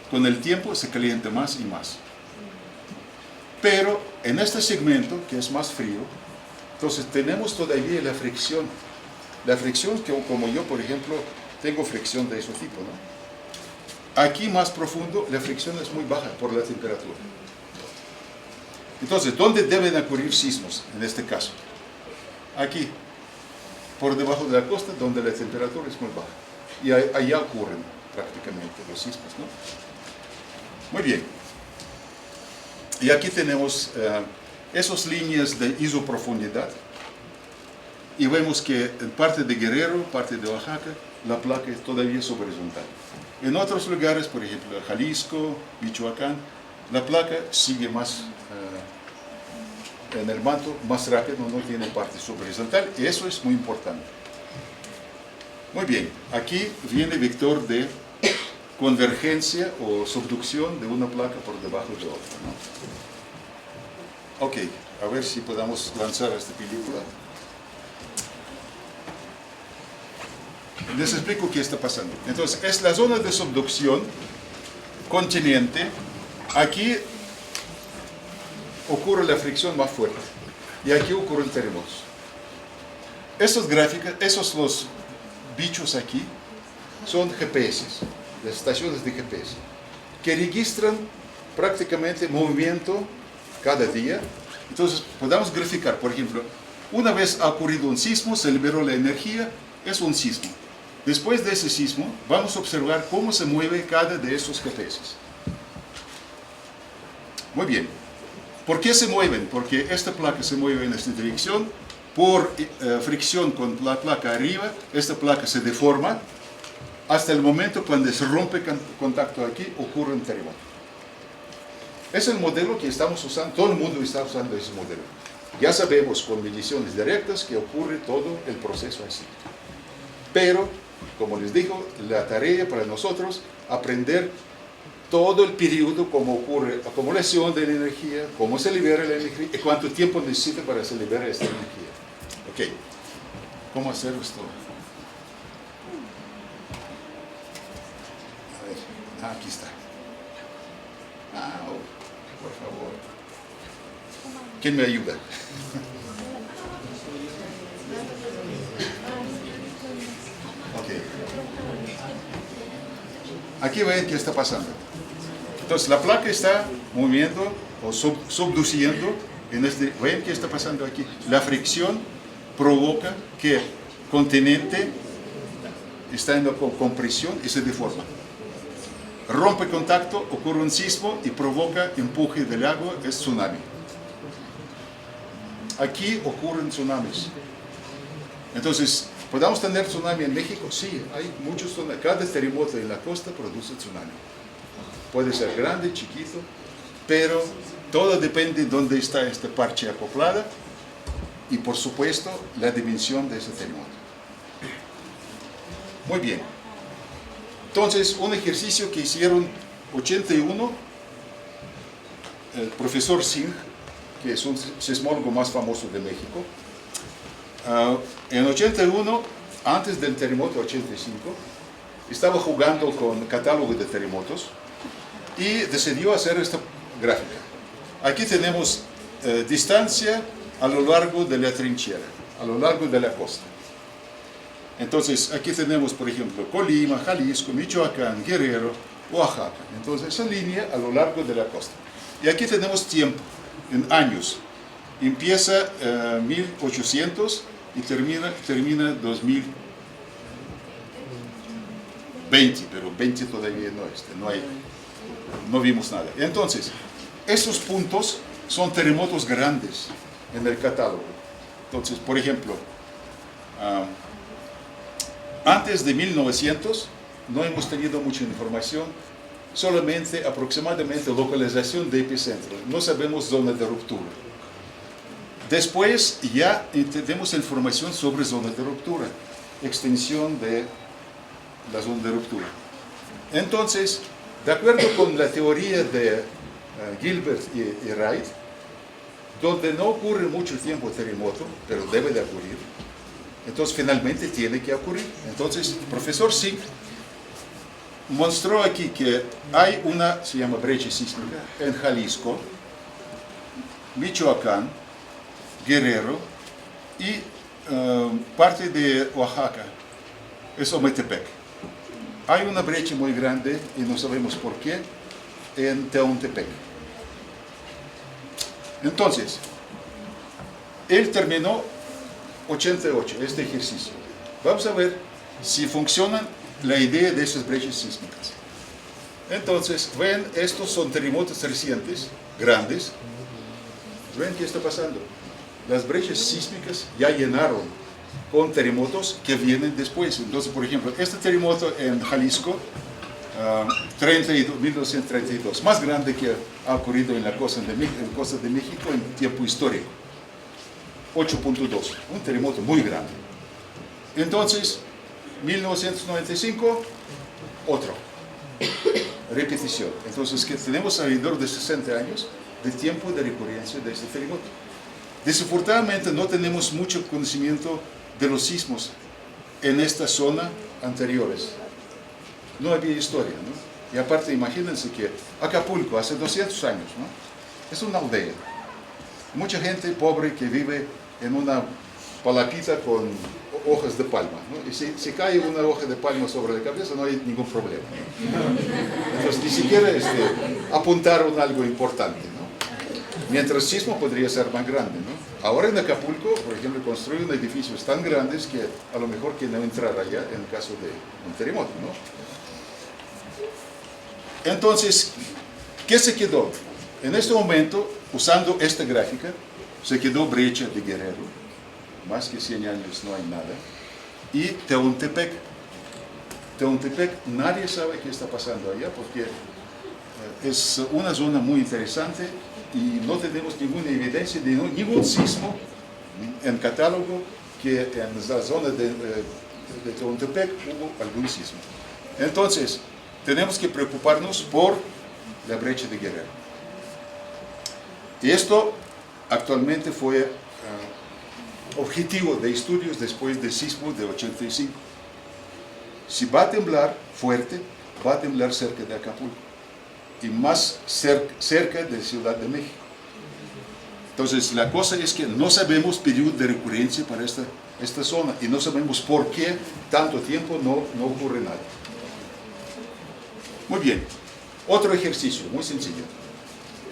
con el tiempo se calienta más y más. Pero en este segmento, que es más frío, entonces tenemos todavía la fricción. La fricción que, como yo, por ejemplo, tengo fricción de ese tipo, ¿no? Aquí más profundo, la fricción es muy baja por la temperatura. Entonces, ¿dónde deben ocurrir sismos en este caso? Aquí, por debajo de la costa, donde la temperatura es muy baja. Y allá ocurren prácticamente los sismos, ¿no? Muy bien. Y aquí tenemos esas líneas de isoprofundidad. Y vemos que en parte de Guerrero, parte de Oaxaca, la placa es todavía horizontal. En otros lugares, por ejemplo, Jalisco, Michoacán, la placa sigue más en el manto, más rápido, no tiene parte horizontal, y eso es muy importante. Muy bien, aquí viene el vector de convergencia o subducción de una placa por debajo de otra, ¿no? Ok, a ver si podemos lanzar esta película. Les explico qué está pasando. Entonces, es la zona de subducción continente. Aquí ocurre la fricción más fuerte y aquí ocurren terremotos. Esas gráficas, esos los bichos aquí, son GPS, las estaciones de GPS, que registran prácticamente movimiento cada día. Entonces, podemos graficar, por ejemplo, una vez ha ocurrido un sismo, se liberó la energía, es un sismo. Después de ese sismo, vamos a observar cómo se mueve cada de esos GPS. Muy bien. ¿Por qué se mueven? Porque esta placa se mueve en esta dirección. Por fricción con la placa arriba, esta placa se deforma. Hasta el momento cuando se rompe contacto aquí, ocurre un terremoto. Es el modelo que estamos usando, todo el mundo está usando ese modelo. Ya sabemos con mediciones directas que ocurre todo el proceso así. Pero, como les digo, la tarea para nosotros aprender todo el periodo, cómo ocurre la acumulación de la energía, cómo se libera la energía y cuánto tiempo necesita para se liberar esta energía. Ok, ¿cómo hacer esto? A ver, aquí está. Por favor. ¿Quién me ayuda? Aquí ven qué está pasando. Entonces la placa está moviendo o subduciendo. Ven qué está pasando aquí. La fricción provoca que el continente está en la compresión y se deforma. Rompe contacto, ocurre un sismo y provoca empuje del agua, es tsunami. Aquí ocurren tsunamis. Entonces, ¿podemos tener tsunami en México? Sí, hay muchos tsunamis. Cada terremoto en la costa produce tsunami. Puede ser grande, chiquito, pero todo depende de dónde está esta parche acoplada y, por supuesto, la dimensión de ese terremoto. Muy bien. Entonces, un ejercicio que hicieron 81, el profesor Singh que es un sismólogo más famoso de México. En 81, antes del terremoto 85, estaba jugando con catálogo de terremotos y decidió hacer esta gráfica. Aquí tenemos distancia a lo largo de la trinchera, a lo largo de la costa. Entonces, aquí tenemos, por ejemplo, Colima, Jalisco, Michoacán, Guerrero, Oaxaca. Entonces, esa línea a lo largo de la costa. Y aquí tenemos tiempo, en años. Empieza 1800 y termina 2020, pero 20 todavía no vimos nada. Entonces, esos puntos son terremotos grandes en el catálogo. Entonces, por ejemplo, antes de 1900 no hemos tenido mucha información, solamente aproximadamente localización de epicentro, no sabemos zona de ruptura. Después ya tenemos información sobre zona de ruptura, extensión de la zona de ruptura. Entonces, de acuerdo con la teoría de Gilbert y Wright, donde no ocurre mucho tiempo terremoto, pero debe de ocurrir, entonces finalmente tiene que ocurrir. Entonces, el profesor Sink mostró aquí que hay una, se llama brecha sísmica, en Jalisco, Michoacán, Guerrero y parte de Oaxaca, es Ometepec. Hay una brecha muy grande, y no sabemos por qué, en Tehuantepec. Entonces, él terminó 88, este ejercicio. Vamos a ver si funciona la idea de esas brechas sísmicas. Entonces, ven, estos son terremotos recientes, grandes. ¿Ven qué está pasando? Las brechas sísmicas ya llenaron con terremotos que vienen después. Entonces, por ejemplo, este terremoto en Jalisco, 1932, más grande que ha ocurrido en la costa de México en tiempo histórico. 8.2, un terremoto muy grande. Entonces, 1995, otro. Repetición. Entonces, que tenemos alrededor de 60 años de tiempo de recurrencia de este terremoto. Desafortunadamente, no tenemos mucho conocimiento de los sismos en esta zona anteriores. No había historia, ¿no? Y aparte, imagínense que Acapulco, hace 200 años, ¿no? Es una aldea. Mucha gente pobre que vive en una palapita con hojas de palma, ¿no? Y si cae una hoja de palma sobre la cabeza, no hay ningún problema, ¿no? Entonces, ni siquiera apuntaron algo importante, ¿no? Mientras el sismo podría ser más grande, ¿no? Ahora en Acapulco, por ejemplo, construyen edificios tan grandes que a lo mejor que no entrar allá en el caso de un terremoto, ¿no? Entonces, ¿qué se quedó? En este momento, usando esta gráfica, se quedó brecha de Guerrero, más que 100 años no hay nada, y Tehuantepec. Tehuantepec, nadie sabe qué está pasando allá porque es una zona muy interesante y no tenemos ninguna evidencia de ningún sismo en catálogo que en la zona de Tehuantepec hubo algún sismo. Entonces, tenemos que preocuparnos por la brecha de Guerrero. Y esto actualmente fue objetivo de estudios después del sismo de 85. Si va a temblar fuerte, va a temblar cerca de Acapulco y más cerca de Ciudad de México. Entonces, la cosa es que no sabemos periodo de recurrencia para esta zona y no sabemos por qué tanto tiempo no ocurre nada. Muy bien, otro ejercicio muy sencillo.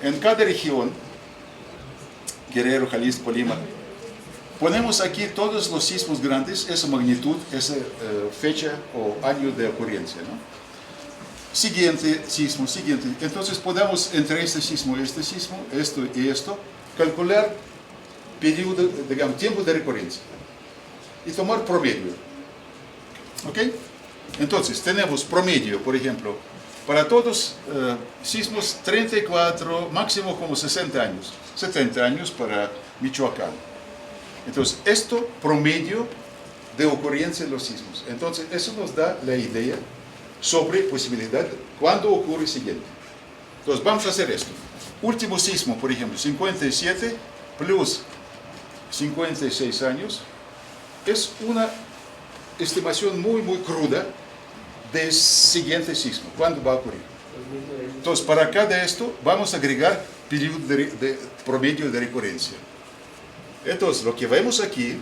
En cada región, Guerrero, Jalisco, Colima, ponemos aquí todos los sismos grandes, esa magnitud, esa fecha o año de ocurrencia, ¿no? Siguiente sismo, siguiente. Entonces podemos entre este sismo, esto y esto, calcular periodo, digamos, tiempo de recurrencia y tomar promedio. ¿Ok? Entonces tenemos promedio, por ejemplo, para todos sismos 34, máximo como 60 años, 70 años para Michoacán. Entonces, esto promedio de ocurrencia de los sismos. Entonces, eso nos da la idea sobre posibilidad de cuándo ocurre el siguiente. Entonces, vamos a hacer esto. último sismo, por ejemplo, 57 plus 56 años, es una estimación muy, muy cruda del siguiente sismo. ¿Cuándo va a ocurrir? Entonces, para cada esto, vamos a agregar periodo de promedio de recurrencia. Entonces, lo que vemos aquí,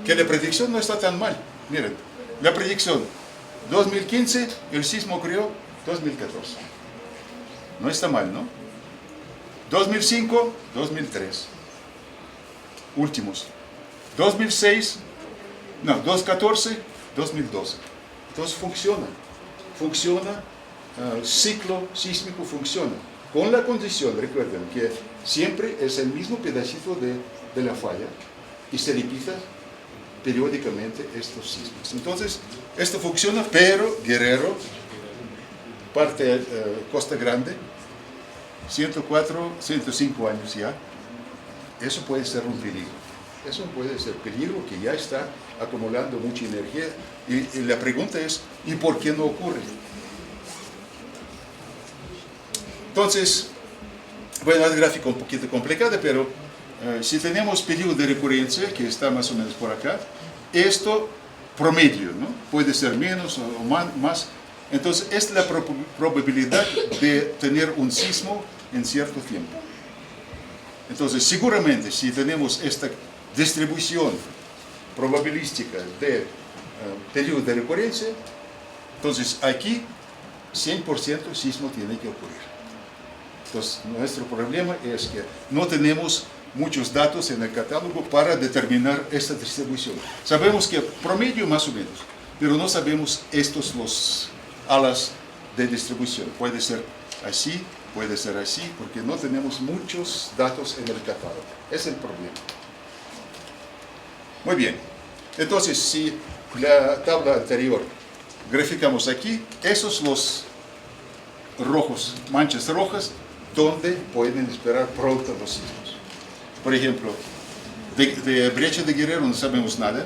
que la predicción no está tan mal. Miren, la predicción, 2015, el sismo ocurrió 2014. No está mal, ¿no? 2005, 2003. Últimos. 2006, no, 2014, 2012. Entonces funciona. Funciona, ciclo sísmico funciona. Con la condición, recuerden, que siempre es el mismo pedacito de la falla y se repita periódicamente estos sismos. Entonces, esto funciona, pero Guerrero, parte Costa Grande, 104, 105 años ya, eso puede ser un peligro. Eso puede ser peligro que ya está acumulando mucha energía. Y la pregunta es, ¿y por qué no ocurre? Entonces, bueno, es gráfico un poquito complicado, pero si tenemos periodo de recurrencia, que está más o menos por acá, esto promedio, ¿no? Puede ser menos o más. Entonces, es la probabilidad de tener un sismo en cierto tiempo. Entonces, seguramente, si tenemos esta distribución probabilística de periodo de recurrencia, entonces aquí 100% sismo tiene que ocurrir. Entonces, nuestro problema es que no tenemos muchos datos en el catálogo para determinar esta distribución. Sabemos que promedio más o menos, pero no sabemos estos los alas de distribución. Puede ser así, puede ser así, porque no tenemos muchos datos en el catálogo. Es el problema. Muy bien. Entonces, si la tabla anterior graficamos aquí, esos los rojos, manchas rojas, donde pueden esperar pronto los sismos. Por ejemplo, de Brecha de Guerrero no sabemos nada.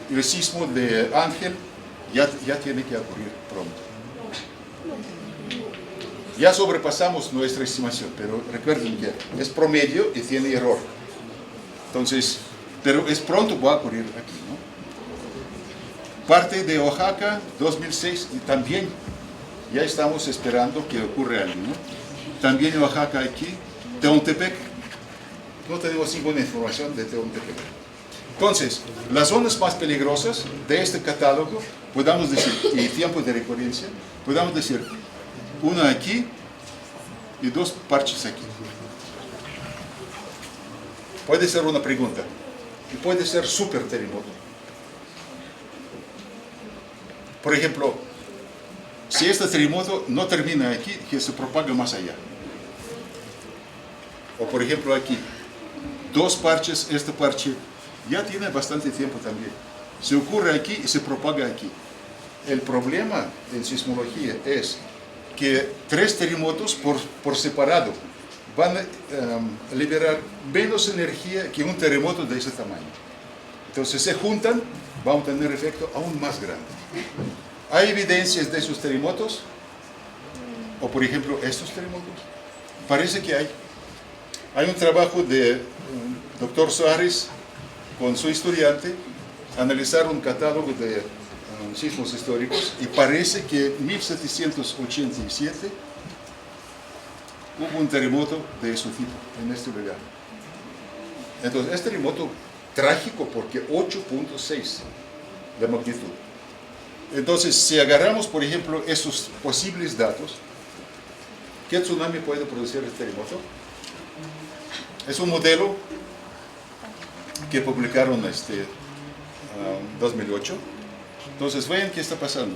El sismo de Ángel ya tiene que ocurrir pronto. Ya sobrepasamos nuestra estimación, pero recuerden que es promedio y tiene error. Entonces, pero es pronto va a ocurrir aquí, ¿no? Parte de Oaxaca, 2006, y también ya estamos esperando que ocurra algo, ¿no? También en Oaxaca aquí, Teontepec, no tenemos ninguna información de Teontepec. Entonces, las zonas más peligrosas de este catálogo, podamos decir, y tiempo de recurrencia, podamos decir, una aquí y dos parches aquí. Puede ser una pregunta, y puede ser súper terremoto. Por ejemplo, si este terremoto no termina aquí, que se propaga más allá. O por ejemplo aquí, dos parches, este parche ya tiene bastante tiempo también. Se ocurre aquí y se propaga aquí. El problema en sismología es que tres terremotos por separado van a liberar menos energía que un terremoto de ese tamaño. Entonces se juntan, van a tener efecto aún más grande. ¿Hay evidencias de esos terremotos? O por ejemplo, estos terremotos. Parece que hay. Hay un trabajo de doctor Suárez con su estudiante, analizaron un catálogo de sismos históricos y parece que en 1787 hubo un terremoto de ese tipo en este lugar. Entonces, este terremoto trágico porque 8.6 de magnitud. Entonces, si agarramos, por ejemplo, esos posibles datos, ¿qué tsunami puede producir este terremoto? Es un modelo que publicaron en 2008. Entonces, vean qué está pasando.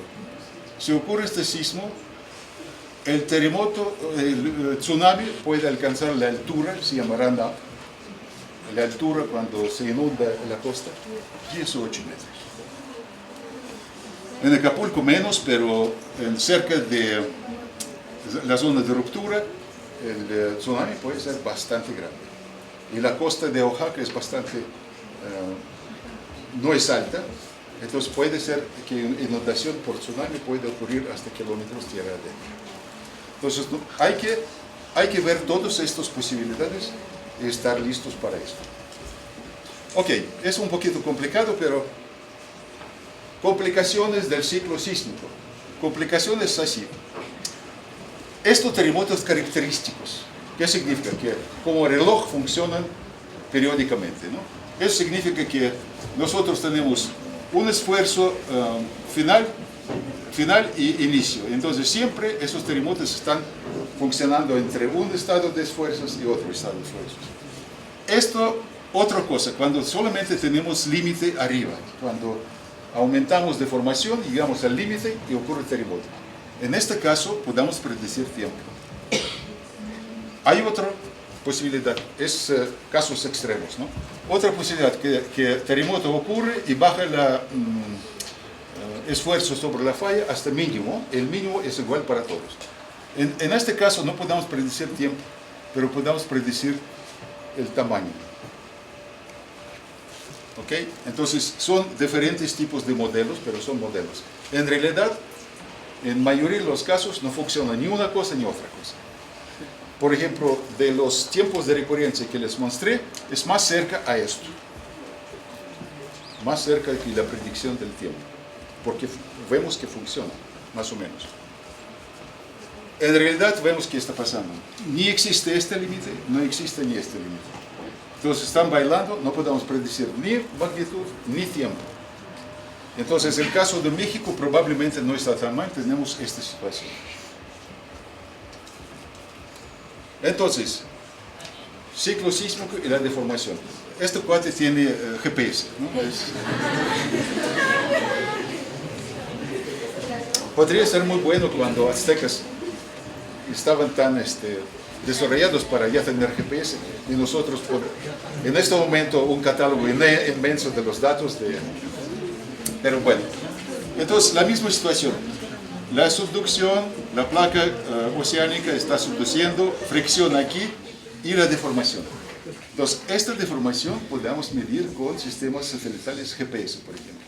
Si ocurre este sismo, el terremoto, el tsunami puede alcanzar la altura, se llamará NAP, la altura cuando se inunda la costa, 10 o 8 metros. En Acapulco menos, pero cerca de la zona de ruptura, el tsunami puede ser bastante grande. Y la costa de Oaxaca es bastante, no es alta, entonces puede ser que inundación por tsunami puede ocurrir hasta kilómetros tierra adentro. Entonces hay que ver todas estas posibilidades y estar listos para esto. Ok, es un poquito complicado, pero complicaciones del ciclo sísmico. Complicaciones así. Estos terremotos característicos, ¿qué significa? Que como reloj funcionan periódicamente, ¿no? Eso significa que nosotros tenemos un esfuerzo final y inicio. Entonces siempre esos terremotos están funcionando entre un estado de esfuerzos y otro estado de esfuerzos. Esto, otra cosa, cuando solamente tenemos límite arriba, cuando aumentamos deformación, llegamos al límite y ocurre el terremoto. En este caso, podemos predecir tiempo. Hay otra posibilidad, es casos extremos, ¿no? Otra posibilidad, que el terremoto ocurre y baja el esfuerzo sobre la falla hasta mínimo. El mínimo es igual para todos. En este caso no podemos predecir tiempo, pero podemos predecir el tamaño. ¿Ok? Entonces son diferentes tipos de modelos, pero son modelos. En realidad, en mayoría de los casos no funciona ni una cosa ni otra cosa. Por ejemplo, de los tiempos de recurrencia que les mostré, es más cerca a esto. Más cerca que la predicción del tiempo. Porque vemos que funciona, más o menos. En realidad vemos que está pasando. Ni existe este límite, no existe ni este límite. Entonces están bailando, no podemos predecir ni magnitud ni tiempo. Entonces el caso de México probablemente no está tan mal, tenemos esta situación. Entonces, ciclo sísmico y la deformación. Este cuate tiene GPS, ¿no? Podría ser muy bueno cuando aztecas estaban tan desarrollados para ya tener GPS y nosotros en este momento un catálogo inmenso de los datos pero bueno, entonces la misma situación, la subducción, la placa oceánica está subduciendo, fricción aquí y la deformación. Entonces esta deformación podemos medir con sistemas satelitales GPS, por ejemplo.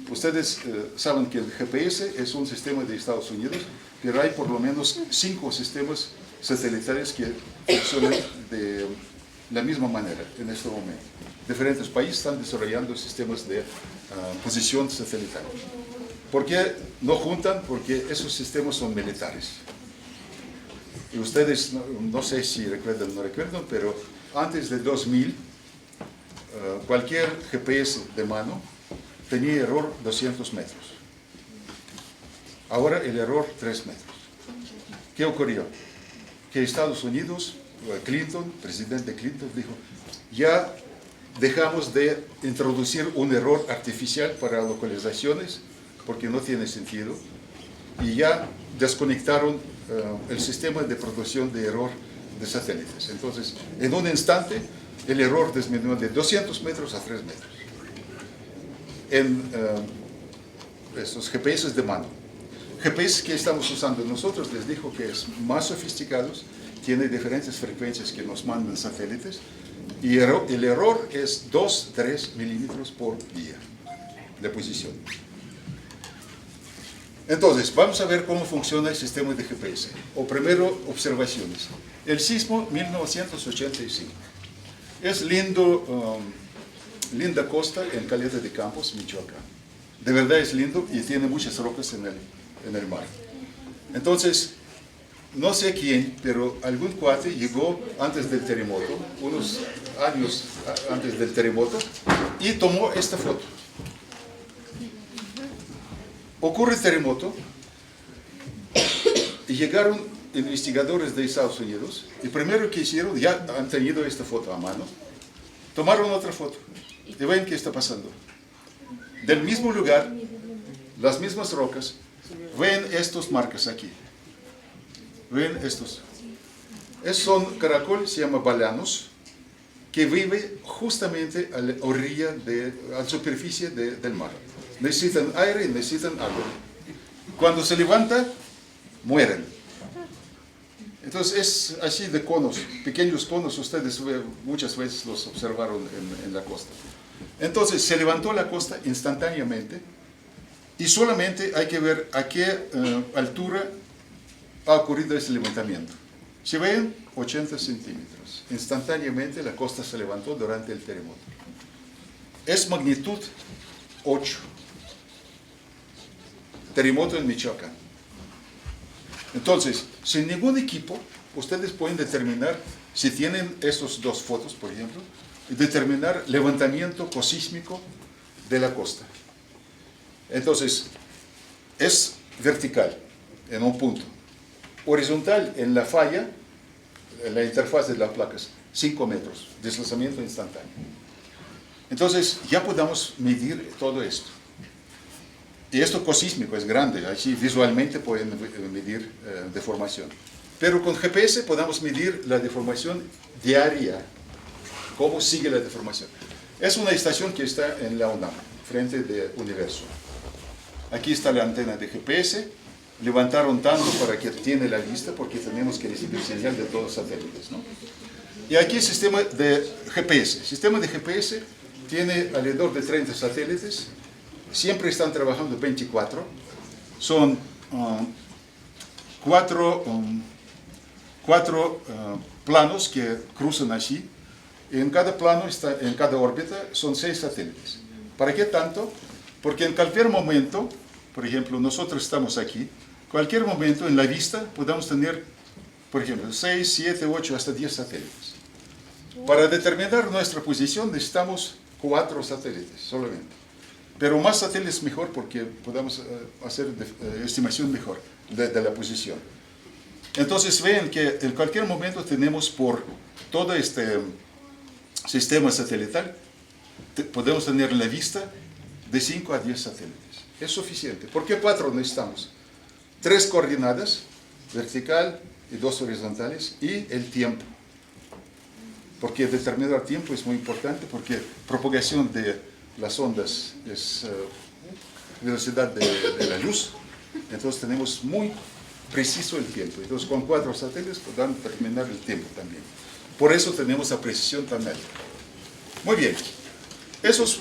Ustedes saben que el GPS es un sistema de Estados Unidos, pero hay por lo menos 5 sistemas satelitales que funcionan de la misma manera en este momento. Diferentes países están desarrollando sistemas de posición satelital. ¿Por qué no juntan? Porque esos sistemas son militares. Y ustedes, no sé si recuerdan o no recuerdan, pero antes de 2000, cualquier GPS de mano tenía error 200 metros. Ahora el error 3 metros. ¿Qué ocurrió? Que Estados Unidos, Clinton, presidente Clinton, dijo, ya dejamos de introducir un error artificial para localizaciones, porque no tiene sentido, y ya desconectaron el sistema de producción de error de satélites. Entonces, en un instante, el error disminuyó de 200 metros a 3 metros. En estos GPS de mano. GPS que estamos usando nosotros, les dijo que es más sofisticados, tiene diferentes frecuencias que nos mandan satélites, y el error es 2-3 milímetros por día de posición. Entonces, vamos a ver cómo funciona el sistema de GPS. O primero, observaciones. El sismo 1985. Es linda costa en Caleta de Campos, Michoacán. De verdad es lindo y tiene muchas rocas en el mar. Entonces, no sé quién, pero algún cuate llegó antes del terremoto, unos años antes del terremoto, y tomó esta foto. Ocurre el terremoto y llegaron investigadores de Estados Unidos y primero que hicieron, ya han tenido esta foto a mano, tomaron otra foto y ven qué está pasando. Del mismo lugar, las mismas rocas, ven estas marcas aquí. Ven estos. Son caracoles, se llama balanos, que vive justamente a la orilla, a la superficie del mar. Necesitan aire y necesitan agua. Cuando se levanta, mueren. Entonces es así de conos, pequeños conos, ustedes muchas veces los observaron en la costa. Entonces se levantó la costa instantáneamente y solamente hay que ver a qué altura ha ocurrido este levantamiento. Si ven, 80 centímetros. Instantáneamente la costa se levantó durante el terremoto. Es magnitud 8. Terremoto en Michoacán. Entonces, sin ningún equipo, ustedes pueden determinar, si tienen estas dos fotos, por ejemplo, determinar levantamiento cosísmico de la costa. Entonces, es vertical en un punto, horizontal en la falla, en la interfaz de las placas, 5 metros, deslizamiento instantáneo. Entonces, ya podemos medir todo esto. Y esto cosísmico es grande, así visualmente pueden medir deformación. Pero con GPS podemos medir la deformación diaria, cómo sigue la deformación. Es una estación que está en la UNAM, frente del Universo. Aquí está la antena de GPS, levantaron tanto para que tiene la vista, porque tenemos que recibir señal de todos los satélites, ¿no? Y aquí el sistema de GPS. El sistema de GPS tiene alrededor de 30 satélites, siempre están trabajando 24, son cuatro planos que cruzan así. En cada plano, en cada órbita, son 6 satélites. ¿Para qué tanto? Porque en cualquier momento, por ejemplo, nosotros estamos aquí, cualquier momento en la vista podemos tener, por ejemplo, 6, 7, 8, hasta 10 satélites. Para determinar nuestra posición necesitamos 4 satélites solamente. Pero más satélites mejor porque podemos hacer estimación mejor de la posición. Entonces ven que en cualquier momento tenemos por todo este sistema satelital, podemos tener en la vista de 5 a 10 satélites. Es suficiente. ¿Por qué 4 necesitamos? 3 coordenadas, vertical y 2 horizontales, y el tiempo. Porque determinar tiempo es muy importante, porque propagación de las ondas es velocidad de la luz. Entonces tenemos muy preciso el tiempo. Entonces con 4 satélites podemos determinar el tiempo también. Por eso tenemos la precisión tan alta. Muy bien. Eso es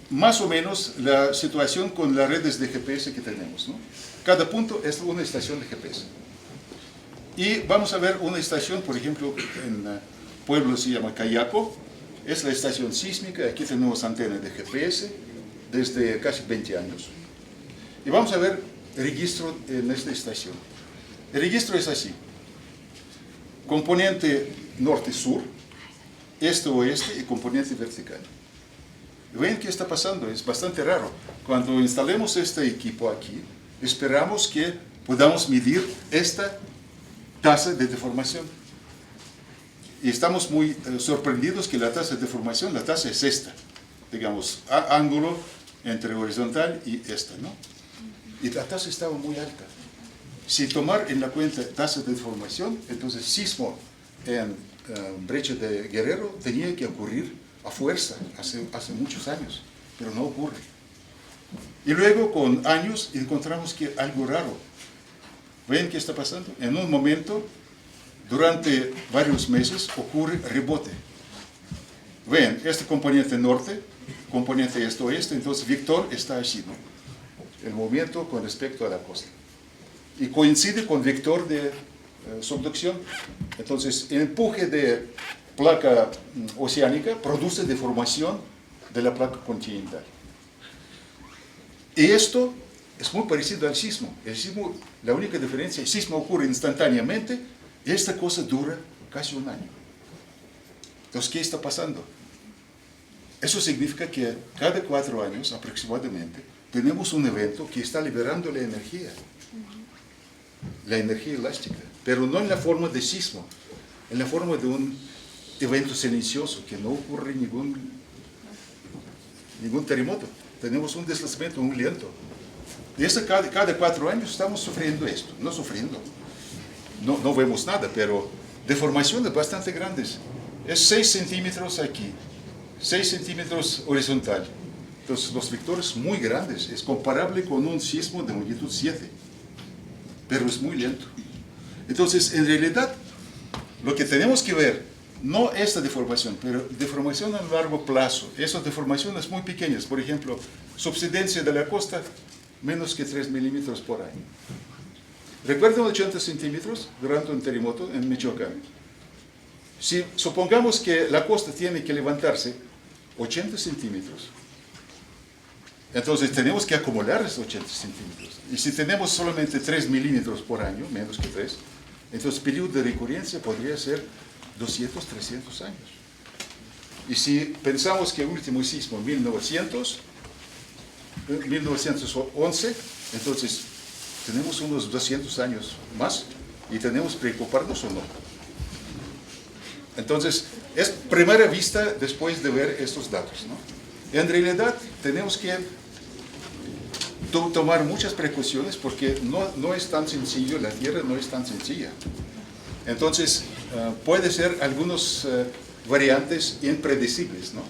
más o menos la situación con las redes de GPS que tenemos, ¿no? Cada punto es una estación de GPS. Y vamos a ver una estación, por ejemplo, en Pueblo se llama Cayaco. Es la estación sísmica. Aquí tenemos antenas de GPS desde casi 20 años. Y vamos a ver el registro en esta estación. El registro es así. Componente norte-sur, este-oeste y componente vertical. ¿Ven qué está pasando? Es bastante raro. Cuando instalemos este equipo aquí, esperamos que podamos medir esta tasa de deformación. Y estamos muy sorprendidos que la tasa de deformación, la tasa es esta. Digamos, ángulo entre horizontal y esta, ¿no? Y la tasa estaba muy alta. Si tomar en la cuenta tasa de deformación, entonces sismo en Brecha de Guerrero tenía que ocurrir a fuerza, hace muchos años, pero no ocurre. Y luego con años encontramos que algo raro. ¿Ven qué está pasando? En un momento, durante varios meses, ocurre rebote. Ven, este componente norte, componente este-oeste, entonces Víctor está así, ¿no? El movimiento con respecto a la costa. Y coincide con vector de subducción. Entonces, el empuje de placa oceánica produce deformación de la placa continental. Y esto es muy parecido al sismo. El sismo, la única diferencia, el sismo ocurre instantáneamente y esta cosa dura casi un año. Entonces, ¿qué está pasando? Eso significa que cada 4 años aproximadamente tenemos un evento que está liberando la energía elástica, pero no en la forma de sismo, en la forma de un evento silencioso, que no ocurre ningún terremoto. Tenemos un deslizamiento muy lento. Y cada 4 años estamos sufriendo esto, no vemos nada, pero deformaciones bastante grandes. Es 6 centímetros aquí, 6 centímetros horizontal. Entonces los vectores muy grandes, es comparable con un sismo de magnitud 7, pero es muy lento. Entonces, en realidad, lo que tenemos que ver, no esta deformación, pero deformación a largo plazo. Esas deformaciones muy pequeñas, por ejemplo, subsidencia de la costa, menos que 3 milímetros por año. ¿Recuerdan 80 centímetros durante un terremoto en Michoacán? Si supongamos que la costa tiene que levantarse 80 centímetros, entonces tenemos que acumular esos 80 centímetros. Y si tenemos solamente 3 milímetros por año, menos que 3, entonces el periodo de recurrencia podría ser 200, 300 años. Y si pensamos que el último sismo en 1911, entonces tenemos unos 200 años más y tenemos que preocuparnos o no. Entonces, es primera vista después de ver estos datos, ¿no? En realidad, tenemos que tomar muchas precauciones porque no es tan sencillo, la Tierra no es tan sencilla. Entonces, puede ser algunos variantes impredecibles, ¿no?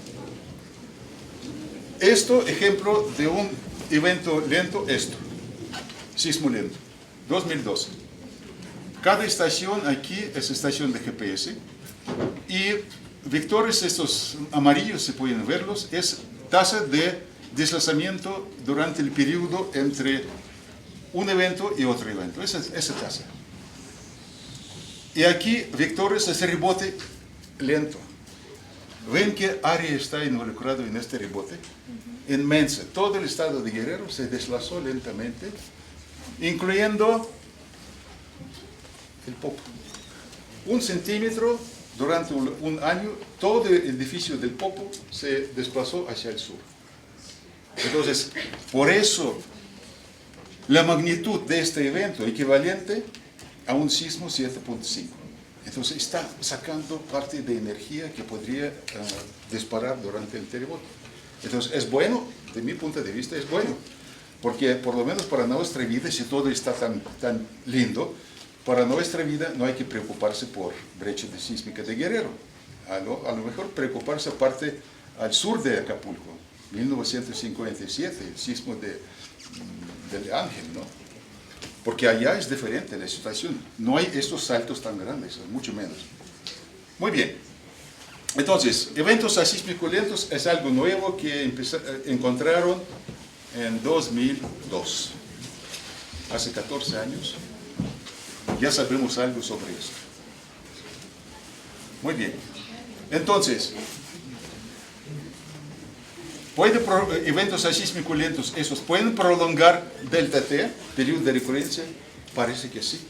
Esto, ejemplo de un evento lento, sismo lento, 2012. Cada estación aquí es estación de GPS y vectores, estos amarillos, se pueden verlos, es tasa de desplazamiento durante el periodo entre un evento y otro evento, esa tasa. Y aquí vectores es rebote lento. ¿Ven qué área está involucrado en este rebote? Inmensa. Todo el estado de Guerrero se desplazó lentamente, incluyendo el Popo. 1 centímetro durante un año, todo el edificio del Popo se desplazó hacia el sur. Entonces, por eso, la magnitud de este evento equivalente a un sismo 7.5. Entonces, está sacando parte de energía que podría disparar durante el terremoto. Entonces, es bueno, de mi punto de vista, es bueno. Porque, por lo menos para nuestra vida, si todo está tan lindo, para nuestra vida no hay que preocuparse por brecha sísmica de Guerrero. A lo mejor preocuparse aparte al sur de Acapulco, 1957, el sismo del Ángel, ¿no? Porque allá es diferente la situación. No hay estos saltos tan grandes, mucho menos. Muy bien. Entonces, eventos asísmicos lentos es algo nuevo que encontraron en 2002. Hace 14 años. Ya sabemos algo sobre esto. Muy bien. Entonces, eventos asísmicos lentos, ¿esos pueden prolongar delta T, periodo de recurrencia? Parece que sí.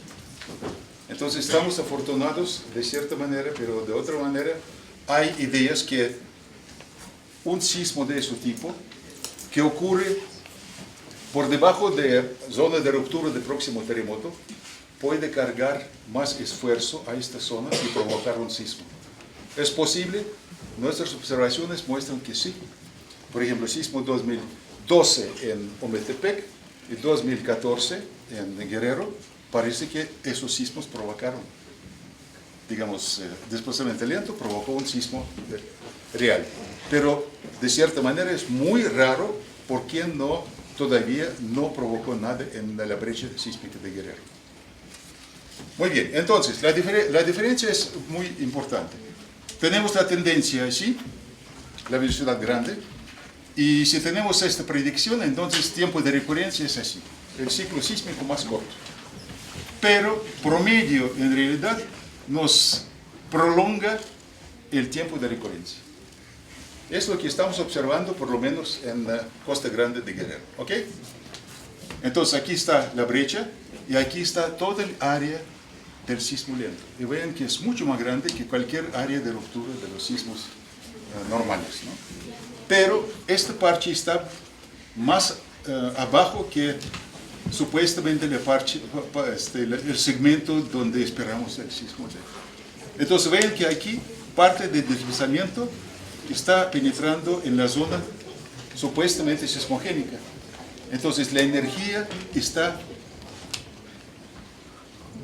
Entonces estamos afortunados de cierta manera, pero de otra manera hay ideas que un sismo de ese tipo, que ocurre por debajo de zona de ruptura del próximo terremoto, puede cargar más esfuerzo a esta zona y provocar un sismo. ¿Es posible? Nuestras observaciones muestran que sí. Por ejemplo, el sismo 2012 en Ometepec y 2014 en Guerrero, parece que esos sismos provocaron, digamos, desplazamiento lento provocó un sismo real. Pero de cierta manera es muy raro porque todavía no provocó nada en la brecha sísmica de Guerrero. Muy bien, entonces, la diferencia es muy importante. Tenemos la tendencia así, la velocidad grande, y si tenemos esta predicción, entonces tiempo de recurrencia es así, el ciclo sísmico más corto. Pero promedio, en realidad, nos prolonga el tiempo de recurrencia. Es lo que estamos observando, por lo menos, en la Costa Grande de Guerrero. ¿Ok? Entonces, aquí está la brecha, y aquí está todo el área del sismo lento. Y vean que es mucho más grande que cualquier área de ruptura de los sismos normales, ¿no? Pero este parche está más abajo que supuestamente el segmento donde esperamos el sismo lento. Entonces vean que aquí parte del deslizamiento está penetrando en la zona supuestamente sismogénica. Entonces la energía está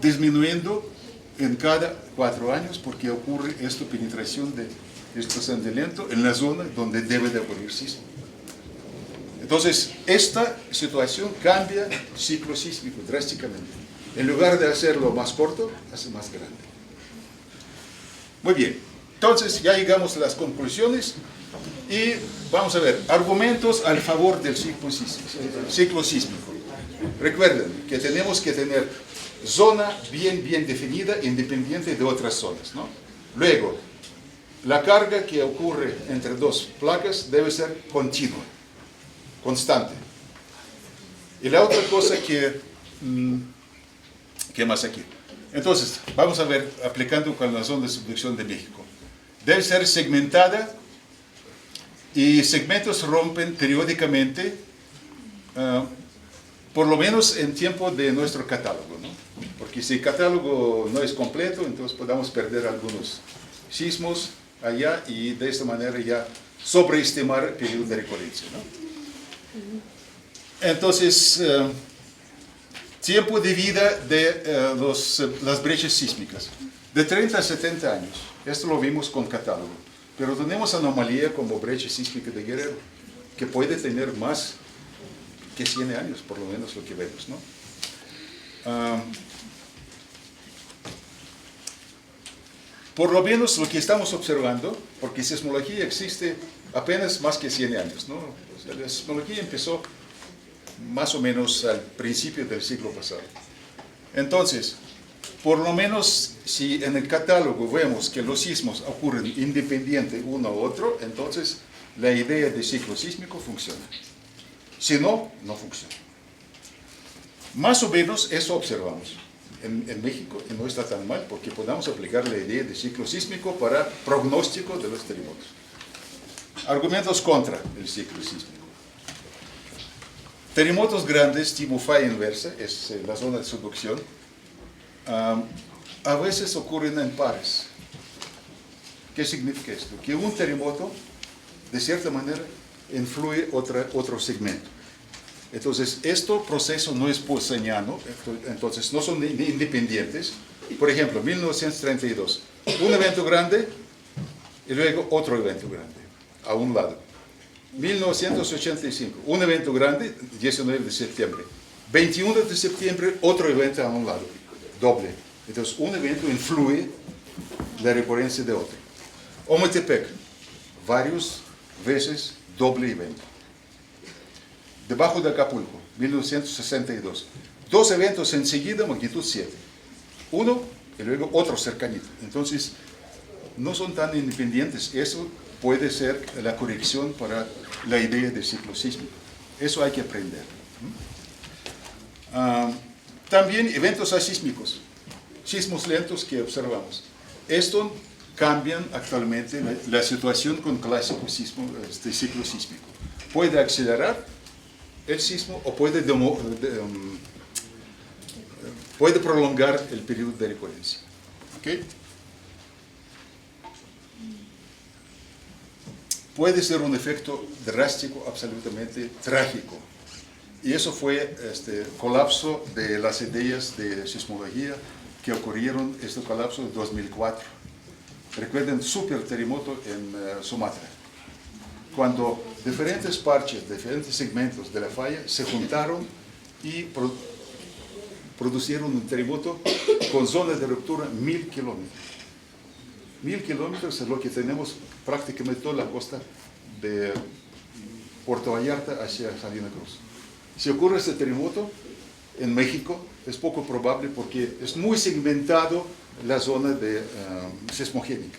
disminuyendo en cada 4 años porque ocurre esta penetración de desplazamiento lento en la zona donde debe de ocurrir sismo. Entonces, esta situación cambia el ciclo sísmico drásticamente. En lugar de hacerlo más corto, hace más grande. Muy bien, entonces ya llegamos a las conclusiones y vamos a ver argumentos al favor del ciclo sísmico. Recuerden que tenemos que tener zona bien definida, independiente de otras zonas, ¿no? Luego, la carga que ocurre entre dos placas debe ser continua, constante. Y la otra cosa ¿qué más aquí? Entonces, vamos a ver, aplicando con la zona de subducción de México. Debe ser segmentada y segmentos rompen periódicamente, por lo menos en tiempo de nuestro catálogo, ¿no? Porque si el catálogo no es completo, entonces podemos perder algunos sismos allá y de esta manera ya sobreestimar el periodo de recurrencia, ¿no? Entonces, tiempo de vida de las brechas sísmicas, de 30 a 70 años. Esto lo vimos con catálogo. Pero tenemos anomalía como brecha sísmica de Guerrero, que puede tener más que 100 años, por lo menos lo que vemos, ¿no? Por lo menos lo que estamos observando, porque sismología existe apenas más que 100 años, ¿no? O sea, la sismología empezó más o menos al principio del siglo pasado. Entonces, por lo menos si en el catálogo vemos que los sismos ocurren independiente uno a otro, entonces la idea de ciclo sísmico funciona. Si no, no funciona. Más o menos eso observamos en México y no está tan mal porque podemos aplicar la idea de ciclo sísmico para pronóstico de los terremotos. Argumentos contra el ciclo sísmico. Terremotos grandes, tipo falla inversa, es la zona de subducción, a veces ocurren en pares. ¿Qué significa esto? Que un terremoto, de cierta manera, influye otro segmento. Entonces, este proceso no es pozzaniano, entonces no son independientes. Por ejemplo, 1932, un evento grande y luego otro evento grande, a un lado. 1985, un evento grande, 19 de septiembre. 21 de septiembre, otro evento a un lado, doble. Entonces, un evento influye la recurrencia de otro. Ometepec, varias veces doble evento. Debajo de Acapulco, 1962. Dos eventos enseguida, magnitud 7. Uno y luego otro cercanito. Entonces, no son tan independientes. Eso puede ser la corrección para la idea de ciclo sísmico. Eso hay que aprender. También eventos asísmicos, sismos lentos que observamos. Esto cambian actualmente la situación con clásico ciclo sísmico. Puede acelerar el sismo o puede prolongar el periodo de recurrencia. ¿Okay? Puede ser un efecto drástico, absolutamente trágico. Y eso fue colapso de las ideas de sismología que ocurrieron, este colapso en 2004. Recuerden, super terremoto en Sumatra. Cuando diferentes parches, diferentes segmentos de la falla se juntaron y producieron un terremoto con zonas de ruptura 1000 kilómetros. 1000 kilómetros es lo que tenemos prácticamente toda la costa de Puerto Vallarta hacia Salina Cruz. Si ocurre este terremoto en México, es poco probable porque es muy segmentado la zona sismogénica.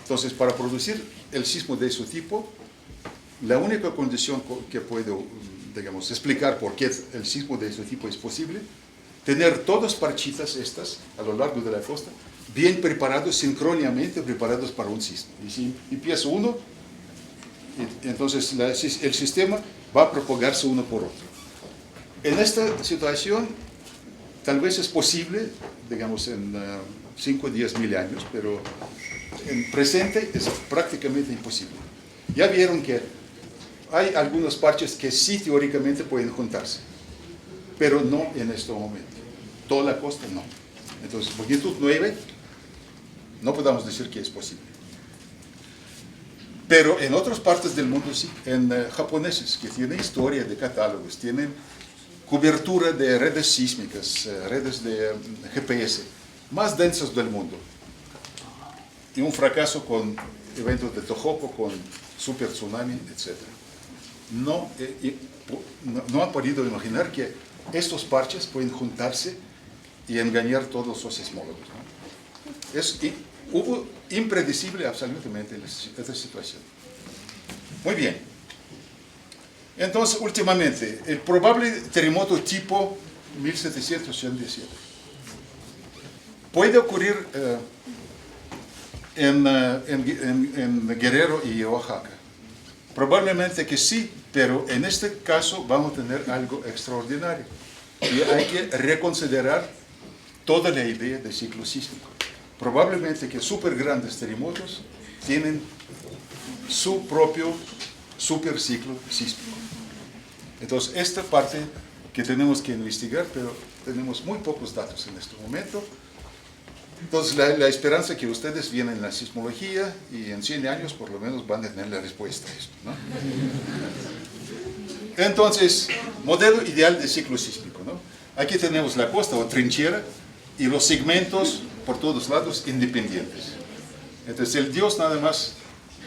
Entonces, para producir el sismo de ese tipo, la única condición que puedo, digamos, explicar por qué el sismo de ese tipo es posible, tener todas parchitas estas a lo largo de la costa, bien preparados, sincrónicamente preparados para un sismo. Y si empieza uno, entonces el sistema va a propagarse uno por otro. En esta situación, tal vez es posible, digamos, en 5 o 10 mil años, pero en presente es prácticamente imposible. Ya vieron que hay algunos parches que sí teóricamente pueden juntarse, pero no en este momento. Toda la costa no. Entonces, magnitud 9, no podemos decir que es posible. Pero en otras partes del mundo sí, en japoneses que tienen historia de catálogos, tienen cobertura de redes sísmicas, redes de GPS, más densas del mundo. Y un fracaso con eventos de Tohoku, con super tsunami, etc. No han podido imaginar que estos parches pueden juntarse y engañar a todos los sismólogos, ¿no? Hubo impredecible absolutamente esta situación. Muy bien. Entonces, últimamente, el probable terremoto tipo 1787 puede ocurrir en Guerrero y Oaxaca. Probablemente que sí, pero en este caso vamos a tener algo extraordinario. Y hay que reconsiderar toda la idea de ciclo sísmico. Probablemente que súper grandes terremotos tienen su propio super ciclo sísmico. Entonces, esta parte que tenemos que investigar, pero tenemos muy pocos datos en este momento. Entonces, la esperanza que ustedes vienen en la sismología y en 100 años por lo menos van a tener la respuesta a esto, ¿no? Entonces, modelo ideal de ciclo sísmico, ¿no? Aquí tenemos la costa o trinchera y los segmentos por todos lados independientes. Entonces, el Dios nada más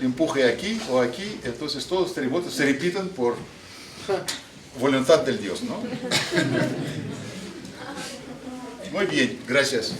empuje aquí o aquí, entonces todos los terremotos se repiten por voluntad del Dios, ¿no? Muy bien, gracias.